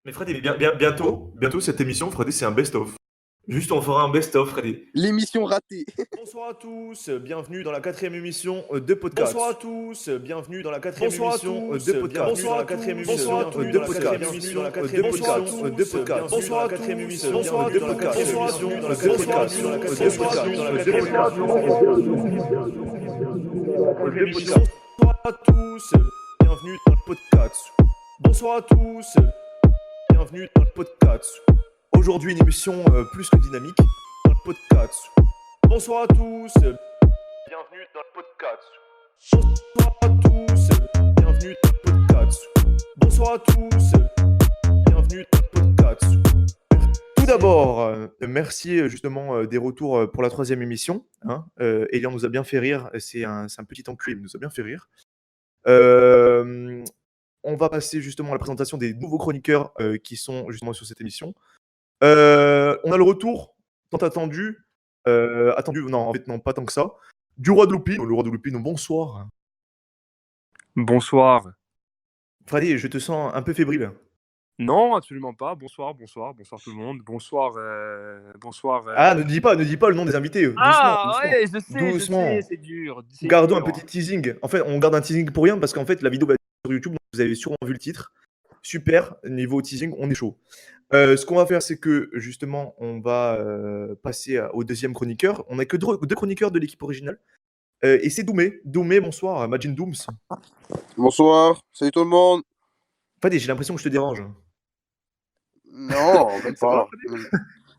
Mais Freddy, bientôt cette émission, Freddy, c'est un best-of. Juste, on fera un best-of, Freddy. L'émission ratée. Bonsoir à tous, bienvenue dans la 4e émission de podcast. Bonsoir à tous, bienvenue dans la 4e émission de podcast. Bonsoir à tous, bonsoir à tous, de podcast. Bonsoir à tous, de podcast. Bonsoir à tous, bonsoir à tous, de podcast. Bonsoir à tous, bienvenue dans le podcast. Bonsoir à tous, bienvenue dans le podcast. Aujourd'hui, une émission plus que dynamique dans le podcast. Bonsoir à tous, bienvenue dans le podcast. Bonsoir à tous, bienvenue dans le podcast. Bonsoir à tous, bienvenue dans le podcast. Tout d'abord, merci justement des retours pour la 3e émission. Elian nous a bien fait rire, c'est un petit enculé, il nous a bien fait rire. On va passer justement à la présentation des nouveaux chroniqueurs qui sont justement sur cette émission. On a le retour tant attendu, non, en fait, non, pas tant que ça, du Roi de Loupine. Le Roi de Loupine, bonsoir. Bonsoir. Freddy, je te sens un peu fébrile. Non, absolument pas. Bonsoir tout le monde. Bonsoir. Ah, ne dis pas le nom des invités. Doucement. Ouais, je sais, Doucement. c'est dur. Gardons un petit teasing. En fait, on garde un teasing pour rien parce qu'en fait, la vidéo va être sur YouTube, donc vous avez sûrement vu le titre. Super, niveau teasing, on est chaud. Ce qu'on va faire, c'est que justement, on va passer au deuxième chroniqueur. On n'a que deux chroniqueurs de l'équipe originale. Et c'est Doumé. Doumé, bonsoir. Majin Dooms. Bonsoir, salut tout le monde. Freddy, j'ai l'impression que je te dérange. Non, même pas.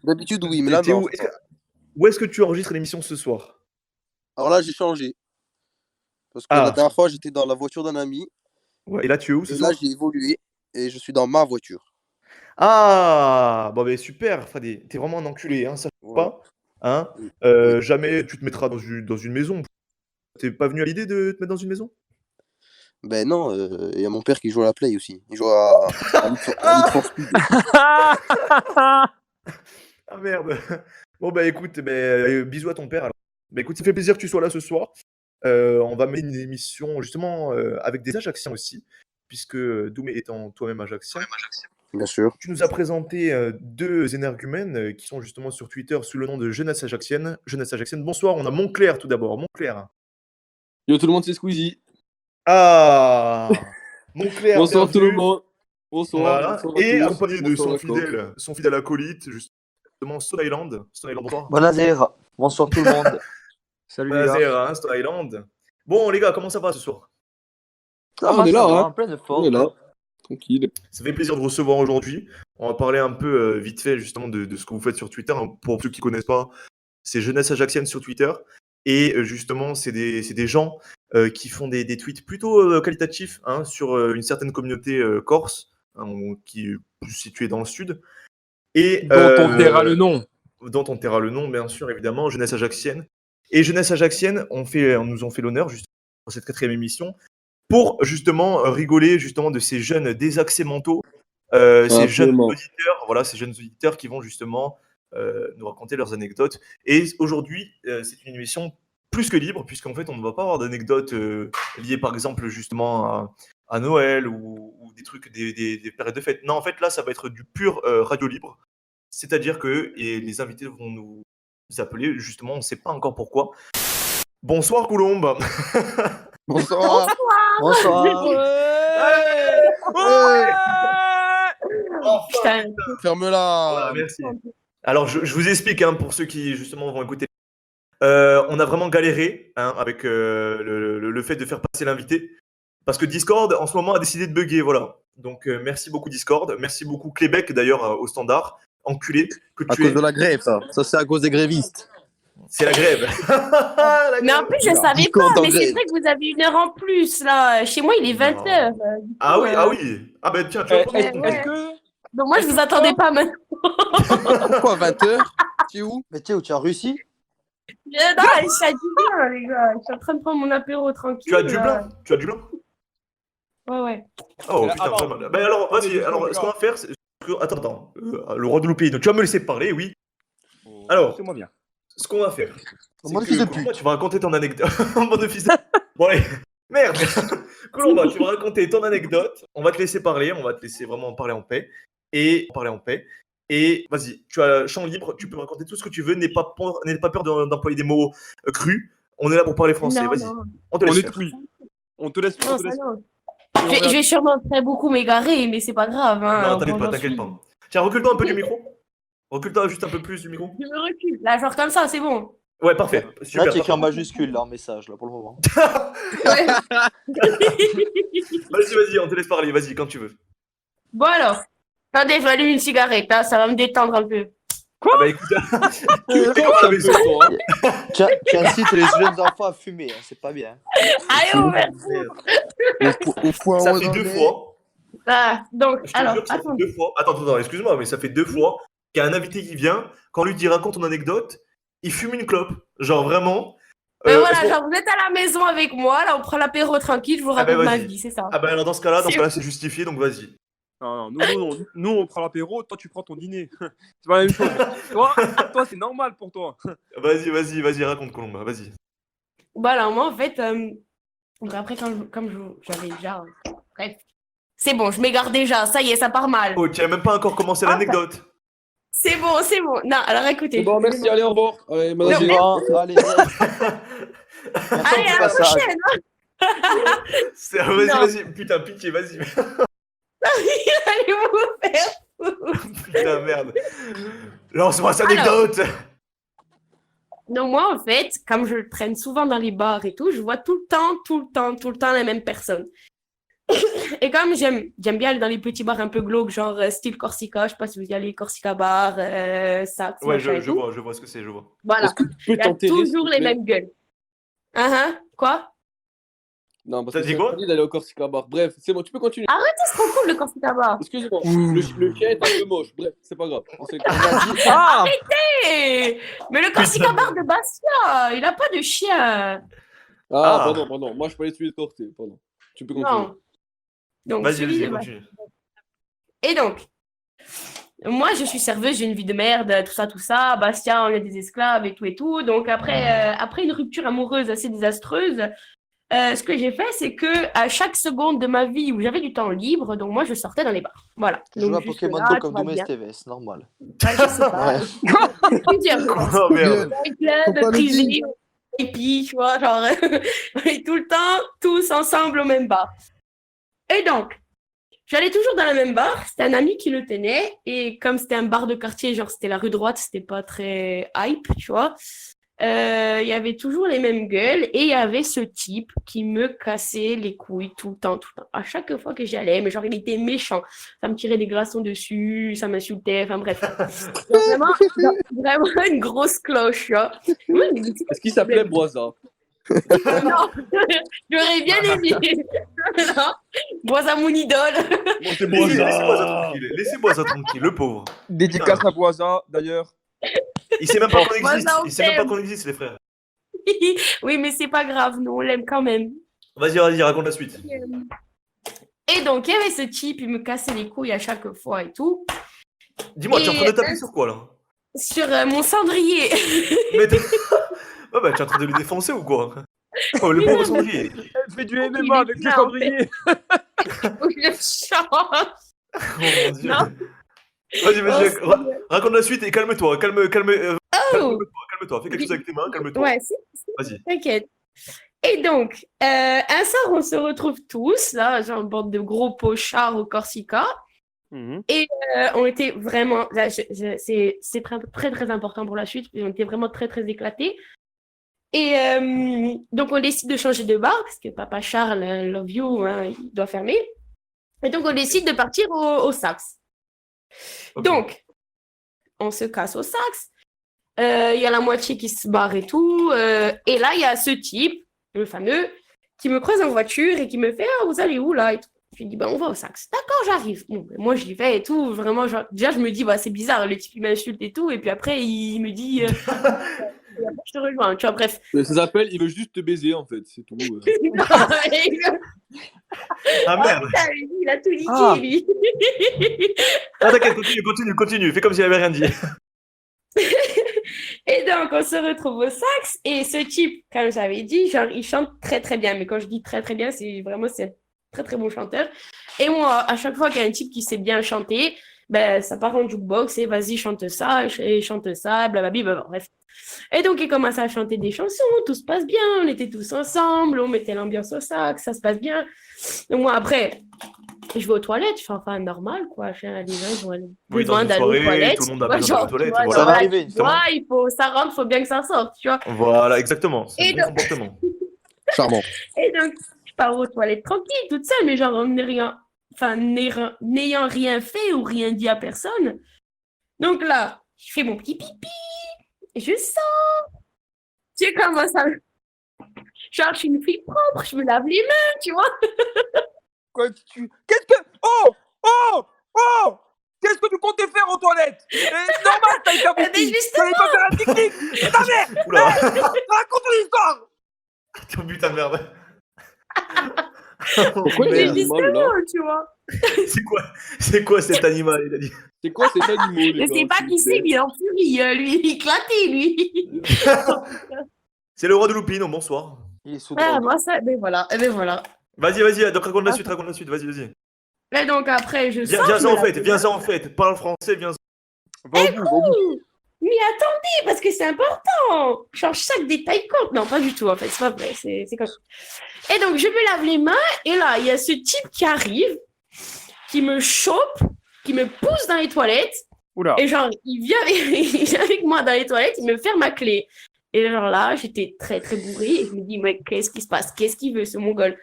D'habitude, oui, mais là, non. Où est-ce que tu enregistres l'émission ce soir? Alors là, j'ai changé. Parce que la dernière fois, j'étais dans la voiture d'un ami. Ouais, et là, tu es où ce soir? Là, j'ai évolué et je suis dans ma voiture. Ah, bon, ben super, Freddy. T'es vraiment un enculé, hein, ça ne pas. Hein, jamais tu te mettras dans une maison. T'es pas venu à l'idée de te mettre dans une maison? Ben non, il y a mon père qui joue à la Play aussi. Il joue à Need for Speed. Ah merde. Bon bah écoute, bisous à ton père alors. Bah écoute, ça fait plaisir que tu sois là ce soir. On va mener une émission justement avec des Ajacciens aussi, puisque Doumé étant toi-même Ajaccien. Bien sûr. Tu nous as présenté deux énergumènes qui sont justement sur Twitter sous le nom de Jeunesse Ajaccienne. Jeunesse Ajaccienne. Bonsoir, on a Montclair tout d'abord. Montclair. Yo tout le monde, c'est Squeezie. Ah Montclair. Bonsoir tout le monde. Bonsoir. Voilà. Bonsoir et à tous. accompagné de son fidèle acolyte, justement Stone Island. Bonsoir. Bonjour. Bonsoir tout le monde. Salut les gars. Bonjour, Stone Island. Bon les gars, comment ça va ce soir? On est là, hein. En pleine forme. On est là. Tranquille. Ça fait plaisir de recevoir aujourd'hui. On va parler un peu vite fait justement de ce que vous faites sur Twitter. Pour ceux qui ne connaissent pas, c'est Jeunesse Ajaccienne sur Twitter. Et justement, c'est des gens qui font des tweets plutôt qualitatifs sur une certaine communauté corse, qui est plus située dans le sud. Et, dont on taira le nom. Dont on taira le nom, bien sûr, évidemment, Jeunesse Ajaccienne. Et Jeunesse Ajaccienne, on nous ont fait l'honneur, justement, pour cette 4e émission, pour justement rigoler justement de ces jeunes désaxés mentaux, ces jeunes auditeurs qui vont justement nous raconter leurs anecdotes. Et aujourd'hui, c'est une émission plus que libre, puisqu'en fait, on ne va pas avoir d'anecdotes liées, par exemple, justement à Noël ou des trucs, des périodes de fête. Non, en fait, là, ça va être du pur radio libre. C'est-à-dire que les invités vont nous appeler, justement, on ne sait pas encore pourquoi. Bonsoir, Coulombe. Bonsoir. Bonsoir. Putain. Ferme-la. Voilà, merci. Alors, je vous explique, pour ceux qui, justement, vont écouter. On a vraiment galéré avec le fait de faire passer l'invité. Parce que Discord, en ce moment, a décidé de bugger, voilà. Donc, merci beaucoup Discord. Merci beaucoup Québec, d'ailleurs, au standard. Enculé. À cause de la grève, ça. Ça, c'est à cause des grévistes. C'est la grève. Mais en plus, je savais pas, mais c'est vrai que vous avez une heure en plus, là. Chez moi, il est 20h. Ah oui. Ah ben tiens, tu vas prendre ton que... Donc moi, je vous attendais pas maintenant. Pourquoi 20h? Tu es où? Mais tu es où? Tu es en Russie? Non, je suis à Dublin, les gars. Je suis en train de prendre mon apéro tranquille. Tu as Dublin? Ouais. Oh putain, vraiment. Ben alors, vas-y, ce qu'on va faire, c'est... Attends. Le Roi de Loupine, tu vas me laisser parler, oui. Alors, c'est moi bien. Ce qu'on va faire, c'est Moi, que tu vas raconter ton anecdote. En mode fils de... Bon allez, merde. Colomba, tu vas raconter ton anecdote. On va te laisser parler, on va te laisser vraiment parler en paix. et parler en paix. Et vas-y, tu as champ libre, tu peux raconter tout ce que tu veux, n'aie pas peur d'employer des mots crus. On est là pour parler français, vas-y. On te laisse faire. Oui. On te laisse. Non, ça non. Je vais sûrement très beaucoup m'égarer, mais c'est pas grave. Hein. Non, t'inquiète pas. Tiens, recule-toi un peu du micro. Recule-toi juste un peu plus du micro. Je me recule. Là, genre comme ça, c'est bon. Ouais, parfait. Super, là, tu écris en majuscule, là, en message, là, pour le moment. Ouais. Vas-y, on te laisse parler. Vas-y, quand tu veux. Bon alors. Attendez, je vais allumer une cigarette, là, ça va me détendre un peu. Quoi bah écoute, tu incites les jeunes enfants à fumer, hein, c'est pas bien. Allez, on va. Ça fait 2 fois. Ah, donc, alors, attends. 2 fois. Attends, excuse-moi, mais ça fait 2 fois qu'il y a un invité qui vient, quand on lui dit raconte ton anecdote, il fume une clope. Genre vraiment. Voilà, genre vous êtes à la maison avec moi, là on prend l'apéro tranquille, je vous raconte ma vie, c'est ça. Ah bah alors dans ce cas-là, c'est justifié, donc vas-y. Non, nous on prend l'apéro, toi tu prends ton dîner. C'est pas la même chose. toi c'est normal pour toi. Vas-y, raconte Colombe, vas-y. Voilà, moi en fait, après comme j'avais déjà, bref, c'est bon, je m'égare déjà, ça y est, ça part mal. Oh, tu n'as même pas encore commencé l'anecdote. C'est bon. Non, alors écoutez. C'est bon, merci, allez, au revoir. Allez, allez, allez, à la prochaine. Vas-y, putain, pitié, vas-y. Allez vous faire. Putain, merde. Lance-moi cette anecdote. Donc moi, en fait, comme je traîne souvent dans les bars et tout, je vois tout le temps les mêmes personnes. Et comme j'aime bien aller dans les petits bars un peu glauques, genre style Corsica, je sais pas si vous y allez, Corsica Bar, ça. Ouais, je vois ce que c'est, je vois. Voilà, il y a toujours les mêmes gueules. Quoi? Non, parce que c'est quoi d'aller au Corsica Bar. Bref, c'est bon, tu peux continuer. Arrêtez, c'est trop cool le Corsica Bar. Excusez-moi, le chien est un peu moche. Bref, c'est pas grave. Arrêtez! Mais le Corsica Bar de Bastia, il a pas de chien. Pardon. Moi, je parlais de celui de Corté. Pardon. Tu peux continuer. Non. Donc, vas-y, continue. Et donc, moi, je suis serveuse, j'ai une vie de merde, tout ça. Bastia, on est des esclaves et tout. Donc, après une rupture amoureuse assez désastreuse, ce que j'ai fait, c'est que à chaque seconde de ma vie où j'avais du temps libre, donc moi, je sortais dans les bars. Voilà. Tu joues à Pokémon Go comme Doomé TV, c'est normal. Ouais, je sais pas. Oh merde. Club, privé, et puis, tu vois, genre, et tout le temps, tous ensemble au même bar. Et donc, j'allais toujours dans le même bar, c'était un ami qui le tenait, et comme c'était un bar de quartier, genre c'était la rue droite, c'était pas très hype, tu vois, il y avait toujours les mêmes gueules, et il y avait ce type qui me cassait les couilles tout le temps. À chaque fois que j'y allais, mais genre il était méchant, ça me tirait des glaçons dessus, ça m'insultait, enfin bref. Vraiment une grosse cloche, tu vois. Est-ce qu'il s'appelait Boisa? Non, j'aurais bien aimé. Non, Boisa mon idole. Bon, c'est Boisa. Laissez-moi ça tranquille, le pauvre. Dédicace à Boisa, d'ailleurs. Il sait même pas qu'on existe, les frères. Oui, mais c'est pas grave, nous on l'aime quand même. Vas-y, raconte la suite. Et donc, il y avait ce type, il me cassait les couilles à chaque fois et tout. Dis-moi, tu es en train de taper sur quoi, là? Sur mon cendrier. Mais tu es en train de le défoncer ou quoi? Oh, le pauvre cendrier. Elle fait du MMA avec le cendrier. Je change. Oh mon Dieu. Vas-y, raconte la suite et calme-toi. Calme-toi, fais quelque chose avec tes mains, calme-toi. Ouais, vas-y. T'inquiète. Et donc, un soir, on se retrouve tous, là, genre, bande de gros pochards au Corsica. Et on était vraiment, là, c'est très, très important pour la suite, on était vraiment très, très éclatés. Et donc, on décide de changer de bar, parce que Papa Charles, love you, hein, il doit fermer. Et donc, on décide de partir au Saxe. Okay. Donc, on se casse au Saxe. Il y a la moitié qui se barre et tout. Et là, il y a ce type, le fameux, qui me croise en voiture et qui me fait « Ah, vous allez où, là ?» et tout. Je lui dis, on va au Saxe. D'accord, j'arrive. Bon, moi, j'y vais et tout. Vraiment, genre, déjà, je me dis, c'est bizarre, le type, il m'insulte et tout. Et puis après, il me dit, je te rejoins. Tu vois, bref. Ça s'appelle, il veut juste te baiser, en fait. C'est tout. Ah merde. Putain, il a tout niqué, lui. T'inquiète, continue. Fais comme s'il avait rien dit. Et donc, on se retrouve au Saxe. Et ce type, comme j'avais dit, genre, il chante très, très bien. Mais quand je dis très, très bien, c'est vraiment, c'est très très bon chanteur. Et moi, à chaque fois qu'il y a un type qui sait bien chanter, ben, ça part en jukebox et vas-y, chante ça, et chante ça, blablabla, bref. Et donc, il commence à chanter des chansons, tout se passe bien, on était tous ensemble, on mettait l'ambiance au sac, ça se passe bien. Donc, moi, après, je vais aux toilettes, je fais enfin normal, quoi. Les gens, ils ont Oui, dans besoin une d'aller aux soirée, toilettes. tout le monde a tu vois, besoin genre, d'aller aux tu toilettes, vois, Ça va voilà. arriver. tu vois, ça rentre, faut bien que ça sorte, tu vois. Voilà, exactement. C'est Et un bon comportement. Charmant. Et donc, je pars aux toilettes tranquille, toute seule, mais genre, n'ayant rien fait ou rien dit à personne. Donc là, je fais mon petit pipi, et je sors. Tu sais comment ça. Genre, je suis une fille propre, je me lave les mains, tu vois. Qu'est-ce que. Oh! Oh! Oh! Qu'est-ce que tu comptais faire aux toilettes? C'est normal, t'as été Mais pipi. justement. T'allais pas faire un pique-nique. Ta mère! Oula, Raconte ton histoire! oh putain, merde. Pourquoi il Mais est Merde. animal, là? tu vois. C'est quoi cet animal, il a dit? C'est quoi cet animal, les Je gars, sais pas s'il qui vous c'est, plaît? mais il est en furie, lui, il est éclaté, lui. C'est le roi de Loupino, bonsoir. Il est sous Ah, drogue. moi, ça, ben voilà, voilà. Vas-y, donc raconte la suite, vas-y. Et donc, après, je sors. Viens je ça me en lave fait, les viens mains. ça en fait. Parle français, viens. Va au bout, va au bout. Mais attendez, parce que c'est important. Genre, chaque détail compte. Non, pas du tout, en fait. C'est pas vrai. C'est comme ça. Et donc, je me lave les mains. Et là, il y a ce type qui arrive, qui me chope, qui me pousse dans les toilettes. Oula. Et genre, il vient avec moi dans les toilettes, il me ferme ma clé. Et genre là, j'étais très, très bourrée. Et je me dis, mais qu'est-ce qui se passe? Qu'est-ce qu'il veut, ce mongol?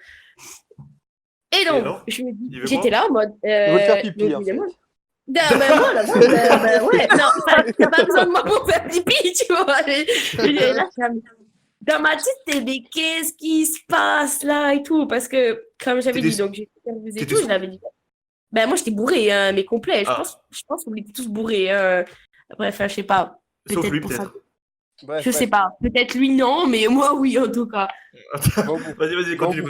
Et donc, alors je me dis, Il veut j'étais là en mode. Il veut te faire pipi, donc, en fait. évidemment, moi, là-bas, ouais, non, t'as pas besoin de moi pour faire pipi, tu vois. Là, dans ma tête, c'était, mais qu'est-ce qui se passe là et tout? Parce que, comme j'avais dit, donc j'ai supervisé et t'étais tout, sous- je l'avais dit. Ben, moi, j'étais bourrée, hein, mais complet. Ah. Je pense qu'on était tous bourrés. Bref, je sais pas. Sauf Peut-être lui, pour ça. peut-être. Bref, Je sais pas. Peut-être lui, non, mais moi, oui, en tout cas. Va au bout. Vas-y, continue.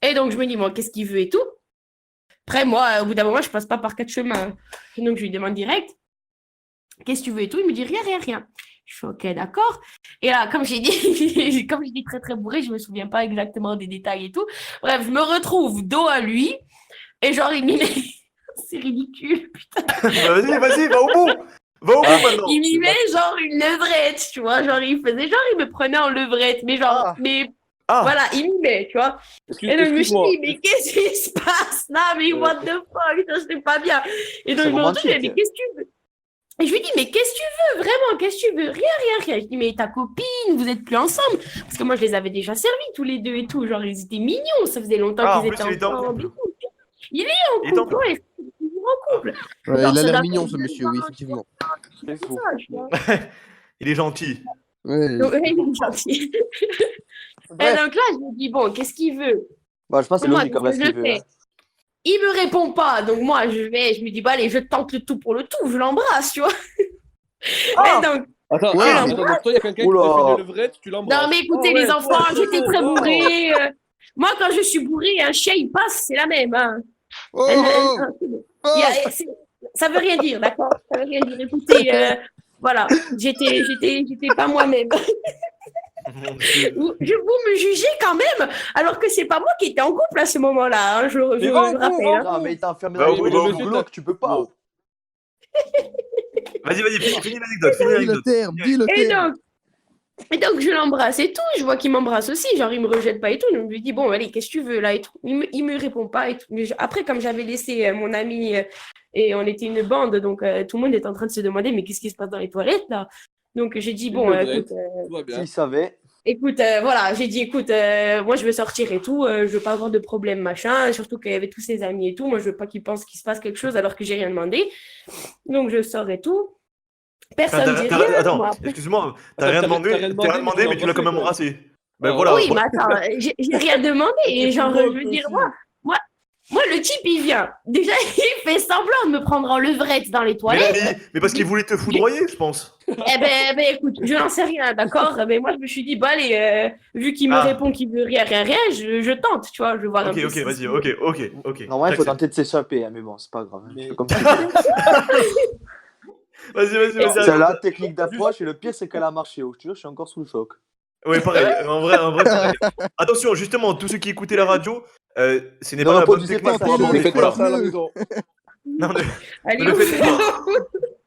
Et donc, je me dis, bon, qu'est-ce qu'il veut et tout. Après, moi, au bout d'un moment, je passe pas par 4 chemins. Donc, je lui demande direct, qu'est-ce que tu veux et tout. Il me dit, rien. Je fais, ok, d'accord. Et là, comme j'ai dit, comme je dis très, très bourré, je me souviens pas exactement des détails et tout. Bref, je me retrouve dos à lui. Et genre, il m'y met... C'est ridicule. Vas-y, va au bout maintenant. Il m'y met genre une levrette, tu vois. Genre, il me prenait en levrette. Mais genre, Ah. voilà, il m'y met, tu vois. Et donc, je me suis Excuse-moi. dit, mais qu'est-ce qui se passe là? Mais what the fuck? Ça, c'est pas bien. Et donc, C'est je me retrouve, romantique. mais qu'est-ce que tu veux? Et je lui dis, mais qu'est-ce que tu veux? Vraiment, qu'est-ce que tu veux? Rien. Je dis, mais ta copine, vous êtes plus ensemble. Parce que moi, je les avais déjà servis tous les deux et tout. Genre, ils étaient mignons. Ça faisait longtemps Ah, en qu'ils plus, étaient il était en ensemble. couple. Il est Il est en en couple, ouais. Il est toujours en couple. Ouais, Alors, il a ça l'air doit mignon, faire ce 2 monsieur, ans, oui, effectivement. c'est ça, tu vois. Il est gentil. Ouais. Donc, il est gentil. Et Bref. donc là, je me dis, bon, qu'est-ce qu'il veut? Bah, je pense que c'est Moi, logique en vrai ce je qu'il le veut. fais. Il me répond pas, donc moi, je me dis, bah allez, je tente le tout pour le tout, je l'embrasse, tu vois. Et donc, Attends, Ouais. attends, donc toi, il y a quelqu'un qui Oula. t'a fait une levrette, tu l'embrasses. non, mais écoutez, Ah ouais, les enfants, toi, j'étais Toto, très oh. bourrée. Moi, quand je suis bourrée, un chien, il passe, c'est la même. Hein. Oh, Il y a- c'est- ça veut rien dire, d'accord? Ça veut rien dire. Écoutez, voilà, j'étais pas moi-même. Mon Dieu. Vous me jugez quand même, alors que c'est pas moi qui étais en couple à ce moment-là. Hein, je Mais va au bout, rappelle. va au Hein. Non, mais il t'a enfermé Bah, dans oui, les bah, maisons oui. glauques, tu peux pas. Bon. Vas-y, finis l'anecdote. dis le Et terme. donc, je l'embrasse et tout. Je vois qu'il m'embrasse aussi. Genre, il me rejette pas et tout. Donc, je lui dis, bon, allez, qu'est-ce que tu veux là et tout. Il me répond pas et tout. Mais après, comme j'avais laissé mon ami et on était une bande, donc tout le monde était en train de se demander, mais qu'est-ce qui se passe dans les toilettes là? Donc, j'ai dit, bon, écoute, Tout va bien. S'il savait. voilà, j'ai dit, écoute, moi, je veux sortir et tout. Je veux pas avoir de problème, machin. Surtout qu'il y avait tous ses amis et tout. Moi, je veux pas qu'ils pensent qu'il se passe quelque chose alors que j'ai rien demandé. Donc, je sors et tout. Personne ne dit rien. Attends, Moi, après- excuse-moi, t'as Attends, rien t'as demandé, rien demandé, mais tu l'as quand même embrassé, embrassé. Ben Ah, voilà. Oui, mais attends, j'ai rien demandé. Et genre, je veux dire, moi, le type, il vient. Déjà, il fait semblant de me prendre en levrette dans les toilettes. Mais parce qu'il voulait te foudroyer, je pense. Eh ben, écoute, je n'en sais rien, d'accord? Mais moi, je me suis dit, bah, allez, vu qu'il me Ah. répond qu'il veut rien, je tente, tu vois, je vais voir un peu. Ok, si- vas-y, ok. Normalement, il faut J'accepte. tenter de s'échapper, hein, mais bon, c'est pas grave. Hein. Mais- Je fais comme tu veux. Vas-y. C'est la technique d'approche et le pire, c'est qu'elle a marché. Oh, je te jure, je suis encore sous le choc. Ouais, pareil. En vrai, pareil. Attention, justement, tous ceux qui écoutaient la radio, ce n'est Ne pas la bonne reproduisez technique pas pour ça, aborder. Ne faites Voilà. pas ça à la maison. Non, Allez, ne le on faites fait- pas.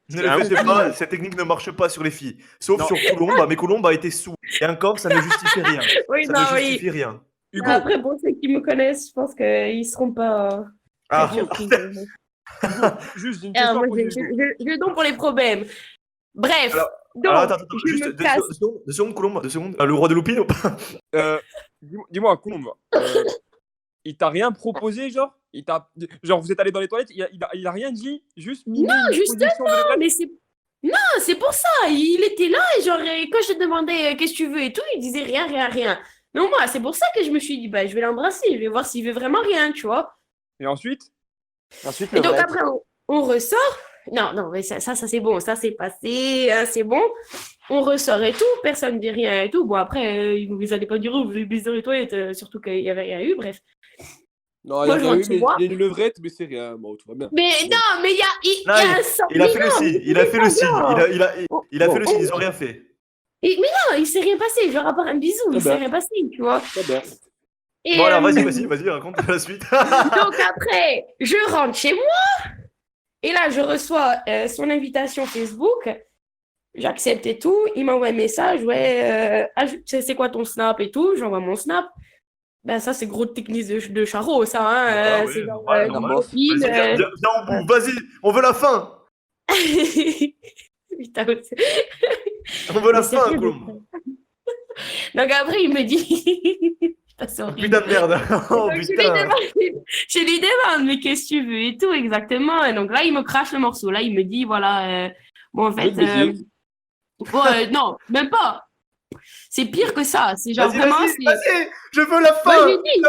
Ne le faites pas, cette technique ne marche pas sur les filles. Sauf Non. sur Colombe, mais Colombe a été sous. Et encore, ça ne justifie rien. Oui, Ça non, ne oui. justifie rien. Hugo, Après, pour ceux qui me connaissent, je pense qu'ils seront pas très Ah, surpris. juste une Ah, question moi, pour Hugo. j'ai donc pour les problèmes. Bref, Alors- donc, alors, attends, je juste me deux casse. secondes, Colombe, 2 secondes. Le roi de l'oupine ou pas? Dis-moi, Colombe, il t'a rien proposé, genre genre, vous êtes allé dans les toilettes, il a rien dit, juste mimé une justement, position de levrette. mais c'est pour ça. Il était là et genre, quand je te demandais qu'est-ce que tu veux et tout, il disait rien, rien, rien. Donc moi, c'est pour ça que je me suis dit, bah, je vais l'embrasser, je vais voir s'il veut vraiment rien, tu vois. Et ensuite, Ensuite, Et le donc vrai. après, on ressort. Non, non, mais ça c'est bon, ça c'est passé, hein, c'est bon. On ressort et tout, personne ne dit rien et tout. Bon, après, vous n'allez pas dire, oh, vous avez baisé dans les toilettes, surtout qu'il n'y avait rien eu, bref. Non, Moi, il je y a rentre eu chez moi. les levrettes, mais c'est rien. Bon, tout va bien. Mais non, mais il y Non, a un sang. Il a Mais fait le non, signe. mais Il a fait le non, signe. non. Il a fait le signe. Ils ont rien fait. Mais non, il s'est rien passé. Genre, à part un bisou, il Ah s'est bah. rien passé, tu vois. Très bien. Et, Bon, alors, vas-y, raconte la suite. donc après, je rentre chez moi. Et là, je reçois son invitation Facebook. J'accepte et tout. Il m'envoie un message. Ouais, c'est quoi ton snap et tout. J'envoie mon snap. Ben, ça, c'est gros technique de charreau, ça. Hein, Ah ouais, c'est genre, normal, une normal. copine, Vas-y, viens au bout. Vas-y, on veut la fin. Putain, On veut la mais c'est fin, rien de Colombe. ça. Donc après, il me dit. Putain, c'est horrible. Putain de merde. Oh Donc, putain. je lui demande, mais qu'est-ce que tu veux et tout, exactement. Et donc là, il me crache le morceau. Là, il me dit, voilà, bon, en Je veux fait, te baiser. bon, non, même pas. C'est pire que ça. C'est genre Vas-y, vraiment. vas-y. Je veux la Moi, fin. j'ai dit,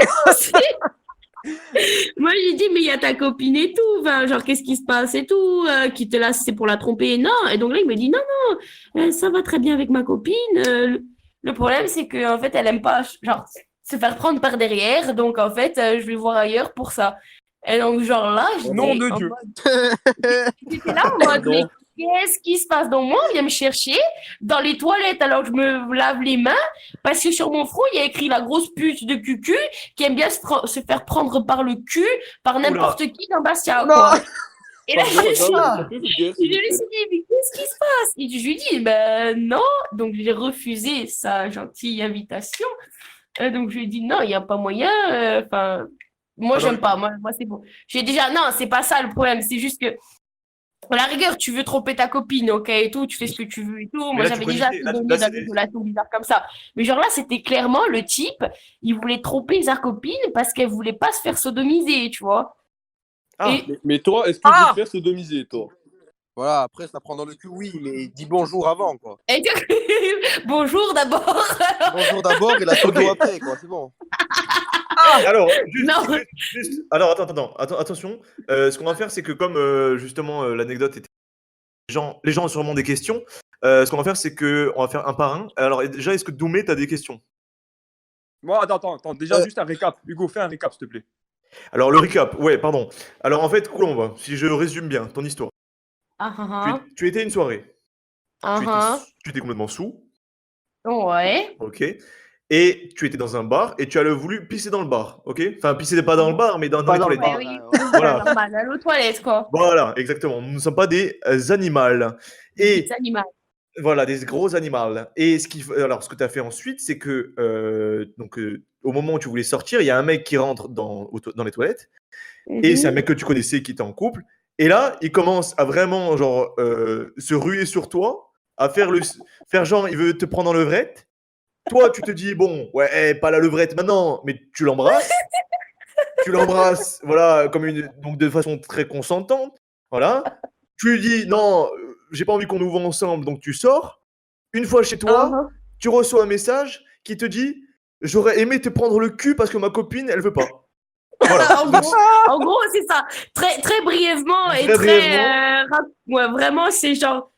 moi, j'ai dit, mais il y a ta copine et tout. Enfin, genre, qu'est-ce qui se passe et tout, qui te laisse, c'est pour la tromper. Non. Et donc là, il me dit, non, non, ça va très bien avec ma copine. Le problème, c'est qu'en fait, elle aime pas, genre, se faire prendre par derrière. Donc, en fait, je vais voir ailleurs pour ça. Et donc, genre là, nom de Dieu. j'étais là en mode, Non. mais qu'est-ce qui se passe? Donc, moi, on vient me chercher dans les toilettes alors que je me lave les mains parce que sur mon front, il y a écrit la grosse pute de cucu qui aime bien se faire prendre par le cul par n'importe qui dans Bastia, quoi. Et là, Pardon, je suis madame, un peu vulgaire, je s'il vous lui plaît. suis dit, mais qu'est-ce qui se passe? Et je lui dis, ben non. Donc, j'ai refusé sa gentille invitation. Donc, je lui ai dit, non, il n'y a pas moyen. Enfin, moi, Alors, j'aime pas. Moi, c'est bon. J'ai déjà, non, c'est pas ça le problème. C'est juste que, à la rigueur, tu veux tromper ta copine, ok, et tout, tu fais ce que tu veux et tout. Moi, là, j'avais tu déjà connaissais- là, donné là, dans des relations bizarres comme ça. Mais genre là, c'était clairement le type, il voulait tromper sa copine parce qu'elle voulait pas se faire sodomiser, tu vois. Ah. Et Mais toi, est-ce que tu veux te faire sodomiser, toi? Voilà, après, ça prend dans le cul, oui, mais dis bonjour avant, quoi. Et bonjour d'abord. Bonjour d'abord et la sodo après, quoi, c'est bon. Alors, Non. alors attention. Ce qu'on va faire, c'est que comme justement l'anecdote était, les gens ont sûrement des questions. Ce qu'on va faire, c'est que on va faire un par un. Alors déjà, est-ce que Doumé, t'as des questions? Moi, attends. Déjà, juste un récap. Hugo, fais un récap, s'il te plaît. Alors le recap, ouais, pardon. Alors en fait, Colombe, si je résume bien ton histoire, tu étais à une soirée, tu étais complètement sous, Ouais. ok, et tu étais dans un bar et tu as voulu pisser dans le bar, ok. Enfin, pisser pas dans le bar, mais dans Pas les dans le toilettes. bar. Oui, Ouais. Voilà. normal, aller aux toilettes, quoi. Voilà, exactement. Nous ne sommes pas des animaux. Et Petit animal. voilà, des gros animaux. Et ce que tu as fait ensuite, c'est que au moment où tu voulais sortir, il y a un mec qui rentre dans les toilettes. Et c'est un mec que tu connaissais qui était en couple. Et là, il commence à vraiment genre se ruer sur toi, à faire genre il veut te prendre en levrette. Toi, tu te dis bon, ouais, pas la levrette maintenant, mais tu l'embrasses. Tu l'embrasses, voilà, donc de façon très consentante, voilà. Tu lui dis non, j'ai pas envie qu'on nous voit ensemble, donc tu sors. Une fois chez toi, tu reçois un message qui te dit j'aurais aimé te prendre le cul parce que ma copine, elle veut pas. Voilà. En gros, c'est ça. Très, très brièvement et Très très. Ouais, vraiment, c'est genre.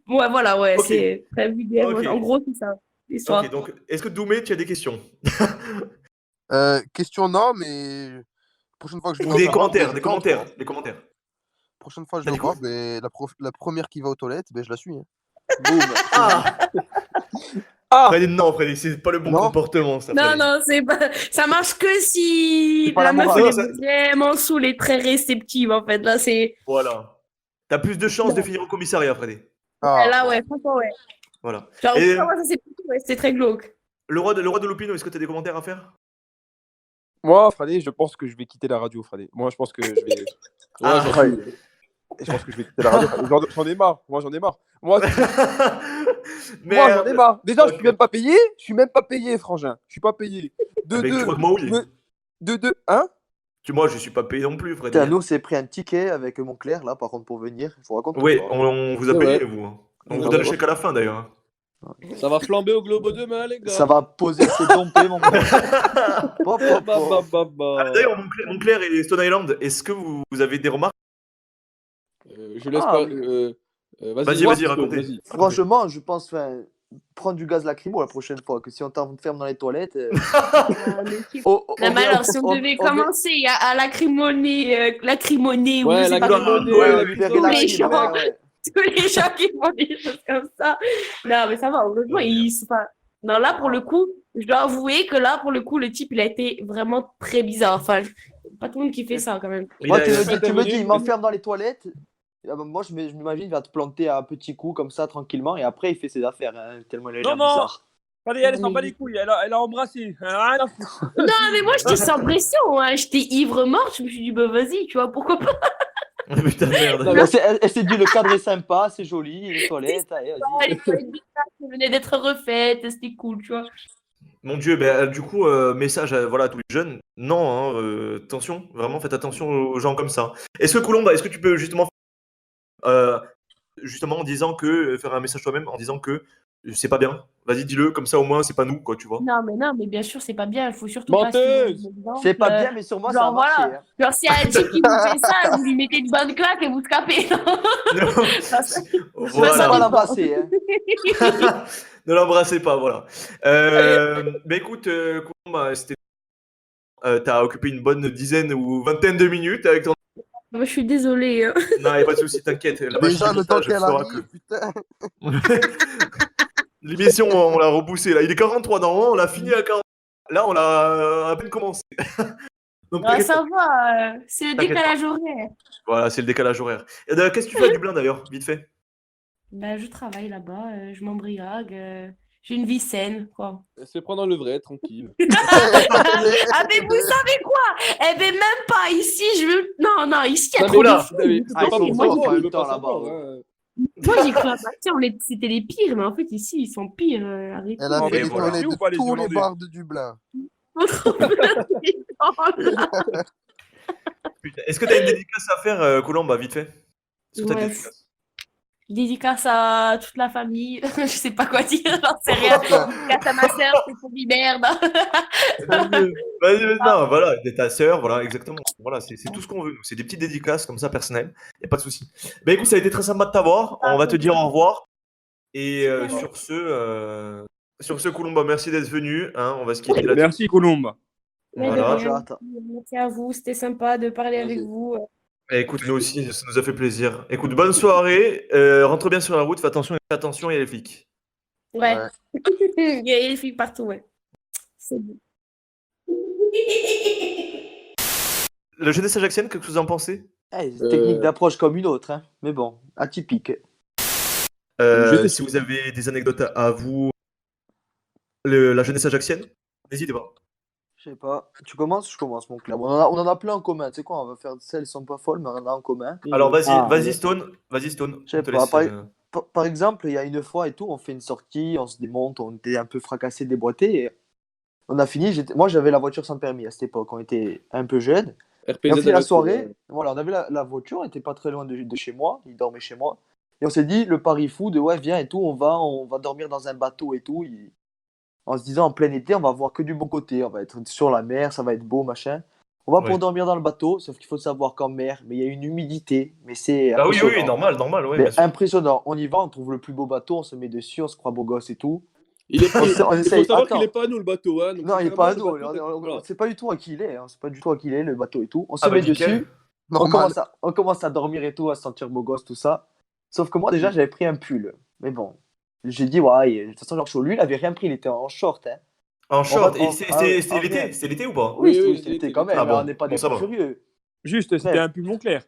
Ouais, voilà, ouais, Ok. c'est très vulgaire. Ok. En gros, c'est ça. L'histoire. Ok, donc est-ce que Doumé, tu as des questions? Question non, mais prochaine fois que je vais Ou au des bar, commentaires, ben, des je tente, commentaires, quoi. des commentaires. Prochaine fois que je T'as vais dit au bar, ben, la première qui va aux toilettes, ben, je la suis. Hein. Boum. Ah Freddy, non, Freddy, c'est pas le bon Non. comportement, ça. Non, Freddy. non, ça marche que si C'est pas la la meuf morale. elle Ça- est vraiment saoule et très réceptive en fait. Là, c'est. Voilà. T'as plus de chances de finir au commissariat, Freddy. Ah, Là, bon. ouais, franchement, ouais. Voilà. Genre, Et moi, ça, c'est très glauque. le roi de l'opinion, est-ce que t'as des commentaires à faire? Moi, Fradé, je pense que je vais quitter la radio, Fradé. Moi, je pense que je vais. Ah. Ouais, je pense que je vais quitter la radio. J'en ai marre. Moi, j'en ai marre. Moi, j'en ai marre. Déjà, je suis même pas payé. Je suis même pas payé, frangin. Je suis pas payé. De Mec, tu deux. crois que moi, oui. Hein? Moi, je suis pas payé non plus, Freddy. Putain, nous, on s'est pris un ticket avec Montclair, là, par contre, pour venir. Je vous raconte. Oui, tout ça. on vous a C'est payé, vrai. vous. On Ouais, vous donne le ouais. chèque à la fin, d'ailleurs. Ça va flamber au globo demain, les gars. Ça va poser ses dompés, mon pote. Pop, Bah, pop, bah, pop. bah, bah. D'ailleurs, Montclair et Stone Island, est-ce que vous avez des remarques? Je laisse Ah, pas. oui. Vas-y, moi, vas-y, racontez. vas-y. Franchement, je pense prendre du gaz lacrymo la prochaine fois, que si on t'enferme dans les toilettes. Non, mais alors, si on devait commencer à lacrimoner, ou Ouais, je sais la pas grimonée, comment, la tous grimonée. les gens, ouais. tous les gens qui font des choses comme ça. Non, mais ça va, honnêtement, c'est pas. Non, là, pour le coup, je dois avouer que là, pour le coup, le type, il a été vraiment très bizarre. Enfin, pas tout le monde qui fait ça, quand même. Moi, tu me intervenu, dis, il m'enferme dans les toilettes. Ah bah, moi, je m'imagine, il va te planter à un petit coup, comme ça, tranquillement, et après, il fait ses affaires, hein, tellement il a l'air Non, bizarre. Fradé, elle s'en bat les couilles. Elle a embrassé. Rien à foutre. Non, mais moi, j'étais sans pression, hein. J'étais ivre morte. Je me suis dit, bah, vas-y, tu vois, pourquoi pas. Putain, merde. Non, mais elle s'est dit, le cadre est sympa, c'est joli, les toilettes, allez, vas-y. Les toilettes qui venaient d'être refaites, c'était cool, tu vois. Mon Dieu, du coup, message à tous les jeunes. Non, hein, attention, vraiment, faites attention aux gens comme ça. Est-ce que Colomba, est-ce que tu peux justement en disant que faire un message toi-même en disant que c'est pas bien. Vas-y, dis-le, comme ça au moins c'est pas nous, quoi, tu vois. Non, mais bien sûr, c'est pas bien. Il faut surtout Menteuse. pas suivre l'exemple. C'est pas bien, mais sur moi, ça a Genre, marché. voilà. Hein. Genre, si y a un type qui vous fait ça, vous lui mettez une bonne claque et vous scapez. Non. Ça, Faut Voilà. pas l'embrasser. Hein. Ne l'embrassez pas, voilà. Mais écoute, Colomba, t'as occupé une bonne dizaine ou vingtaine de minutes avec ton. Moi, je suis désolée. Hein. Non, y a pas de souci, t'inquiète. La Déjà, machine le de temps montage qu'elle fera arrive, que- putain. L'émission, on l'a repoussée là. Il est 43 normalement, on l'a fini à 40. Là, on l'a à peine commencé. Donc, Ah, t'inquiète ça va. C'est le T'inquiète décalage horaire. Voilà, c'est le décalage horaire. Et qu'est-ce que tu fais à Dublin d'ailleurs, vite fait? Ben, je travaille là-bas, je m'embriague. J'ai une vie saine, quoi. Elle se fait prendre dans le vrai, tranquille. Ah, mais vous savez quoi? Eh ben, même pas ici. Non, ici, il y a trop de là. fous. Ah, ils sont Moi, forts j'ai- en même temps là-bas. Moi, j'ai cru à partir, c'était les pires, mais en fait, ici, ils sont pires. Arrêtez. Elle a Non, fait mais les voilà. toilettes Ou pas, de les tous les Irlandais. bars de Dublin. Putain, est-ce que t'as une dédicace à faire, Colomba, vite fait? Est-ce que t'as une Ouais. dédicace Dédicace à toute la famille. Je sais pas quoi dire, j'en sais rien. Dédicace à ma sœur, c'est pour lui merde. Vas-y, non, voilà, de ta sœur, voilà, exactement. Voilà, c'est tout ce qu'on veut. nous. C'est des petites dédicaces comme ça, personnelles. Y a pas de souci. Ben écoute, ça a été très sympa de t'avoir. On va te dire au revoir. Et sur ce, Colomba, merci d'être venu. Hein, on va se quitter là. Merci, Colombe. Mais de Voilà. rien. Merci à vous, c'était sympa de parler avec Vas-y. vous. Eh, écoute, nous aussi, ça nous a fait plaisir. Écoute, bonne soirée. Rentre bien sur la route. Fais attention, il y a les flics. Ouais. Ouais. Il y a des filles partout, ouais. C'est bon. La jeunesse ajaxienne, qu'est-ce que vous en pensez? Eh, c'est une technique d'approche comme une autre, hein. Mais bon, atypique. Si vous avez des anecdotes à vous, la jeunesse ajaxienne, n'hésitez pas. Je sais pas. Tu commences? Je commence, mon club. On en a plein en commun. Tu sais quoi? On va faire celles qui sont pas folles, mais on en a en commun. Alors vas-y, Ah, vas-y Stone. Vas-y Stone. Je sais On te pas, laisse, pareil. Par exemple, il y a une fois et tout, on fait une sortie, on se démonte, on était un peu fracassé, déboîté. Et on a fini. Moi, j'avais la voiture sans permis à cette époque. On était un peu jeunes. Et on RPZ finit la soirée. Voilà, on avait la voiture, on était pas très loin de chez moi. Il dormait chez moi. Et on s'est dit, le pari fou de ouais, viens et tout, on va dormir dans un bateau et tout. En se disant, en plein été, on va voir que du bon côté. On va être sur la mer, ça va être beau, machin. On va Ouais. pour dormir dans le bateau, sauf qu'il faut savoir qu'en mer, mais il y a une humidité. Mais c'est Ah oui, impressionnant. normal, ouais. Mais bien sûr. impressionnant. On y va, on trouve le plus beau bateau, on se met dessus, on se croit beau gosse et tout. Il est pas. On Il faut essaye. savoir Attends. qu'il est pas à nous le bateau. Hein, donc Non, c'est il est pas à vraiment nous. le bateau, On voilà. sait pas du tout à qui il est. Hein. C'est pas du tout à qui il est, le bateau et tout. On se Ah bah met nickel. dessus. Normal. On commence à dormir et tout, à se sentir beau gosse, tout ça. Sauf que moi, déjà, j'avais pris un pull. Mais bon, J'ai dit, ouais, de toute façon, genre chaud. Lui, il avait rien pris, il était en short. Hein. En short, et en- c'est en l'été? vrai. C'est l'été ou pas? Oui, Oui, oui, c'était l'été, quand même, Ah mais on bon, n'est pas bon, des ça fous va. furieux. Juste, c'était Ouais. un pull Moncler.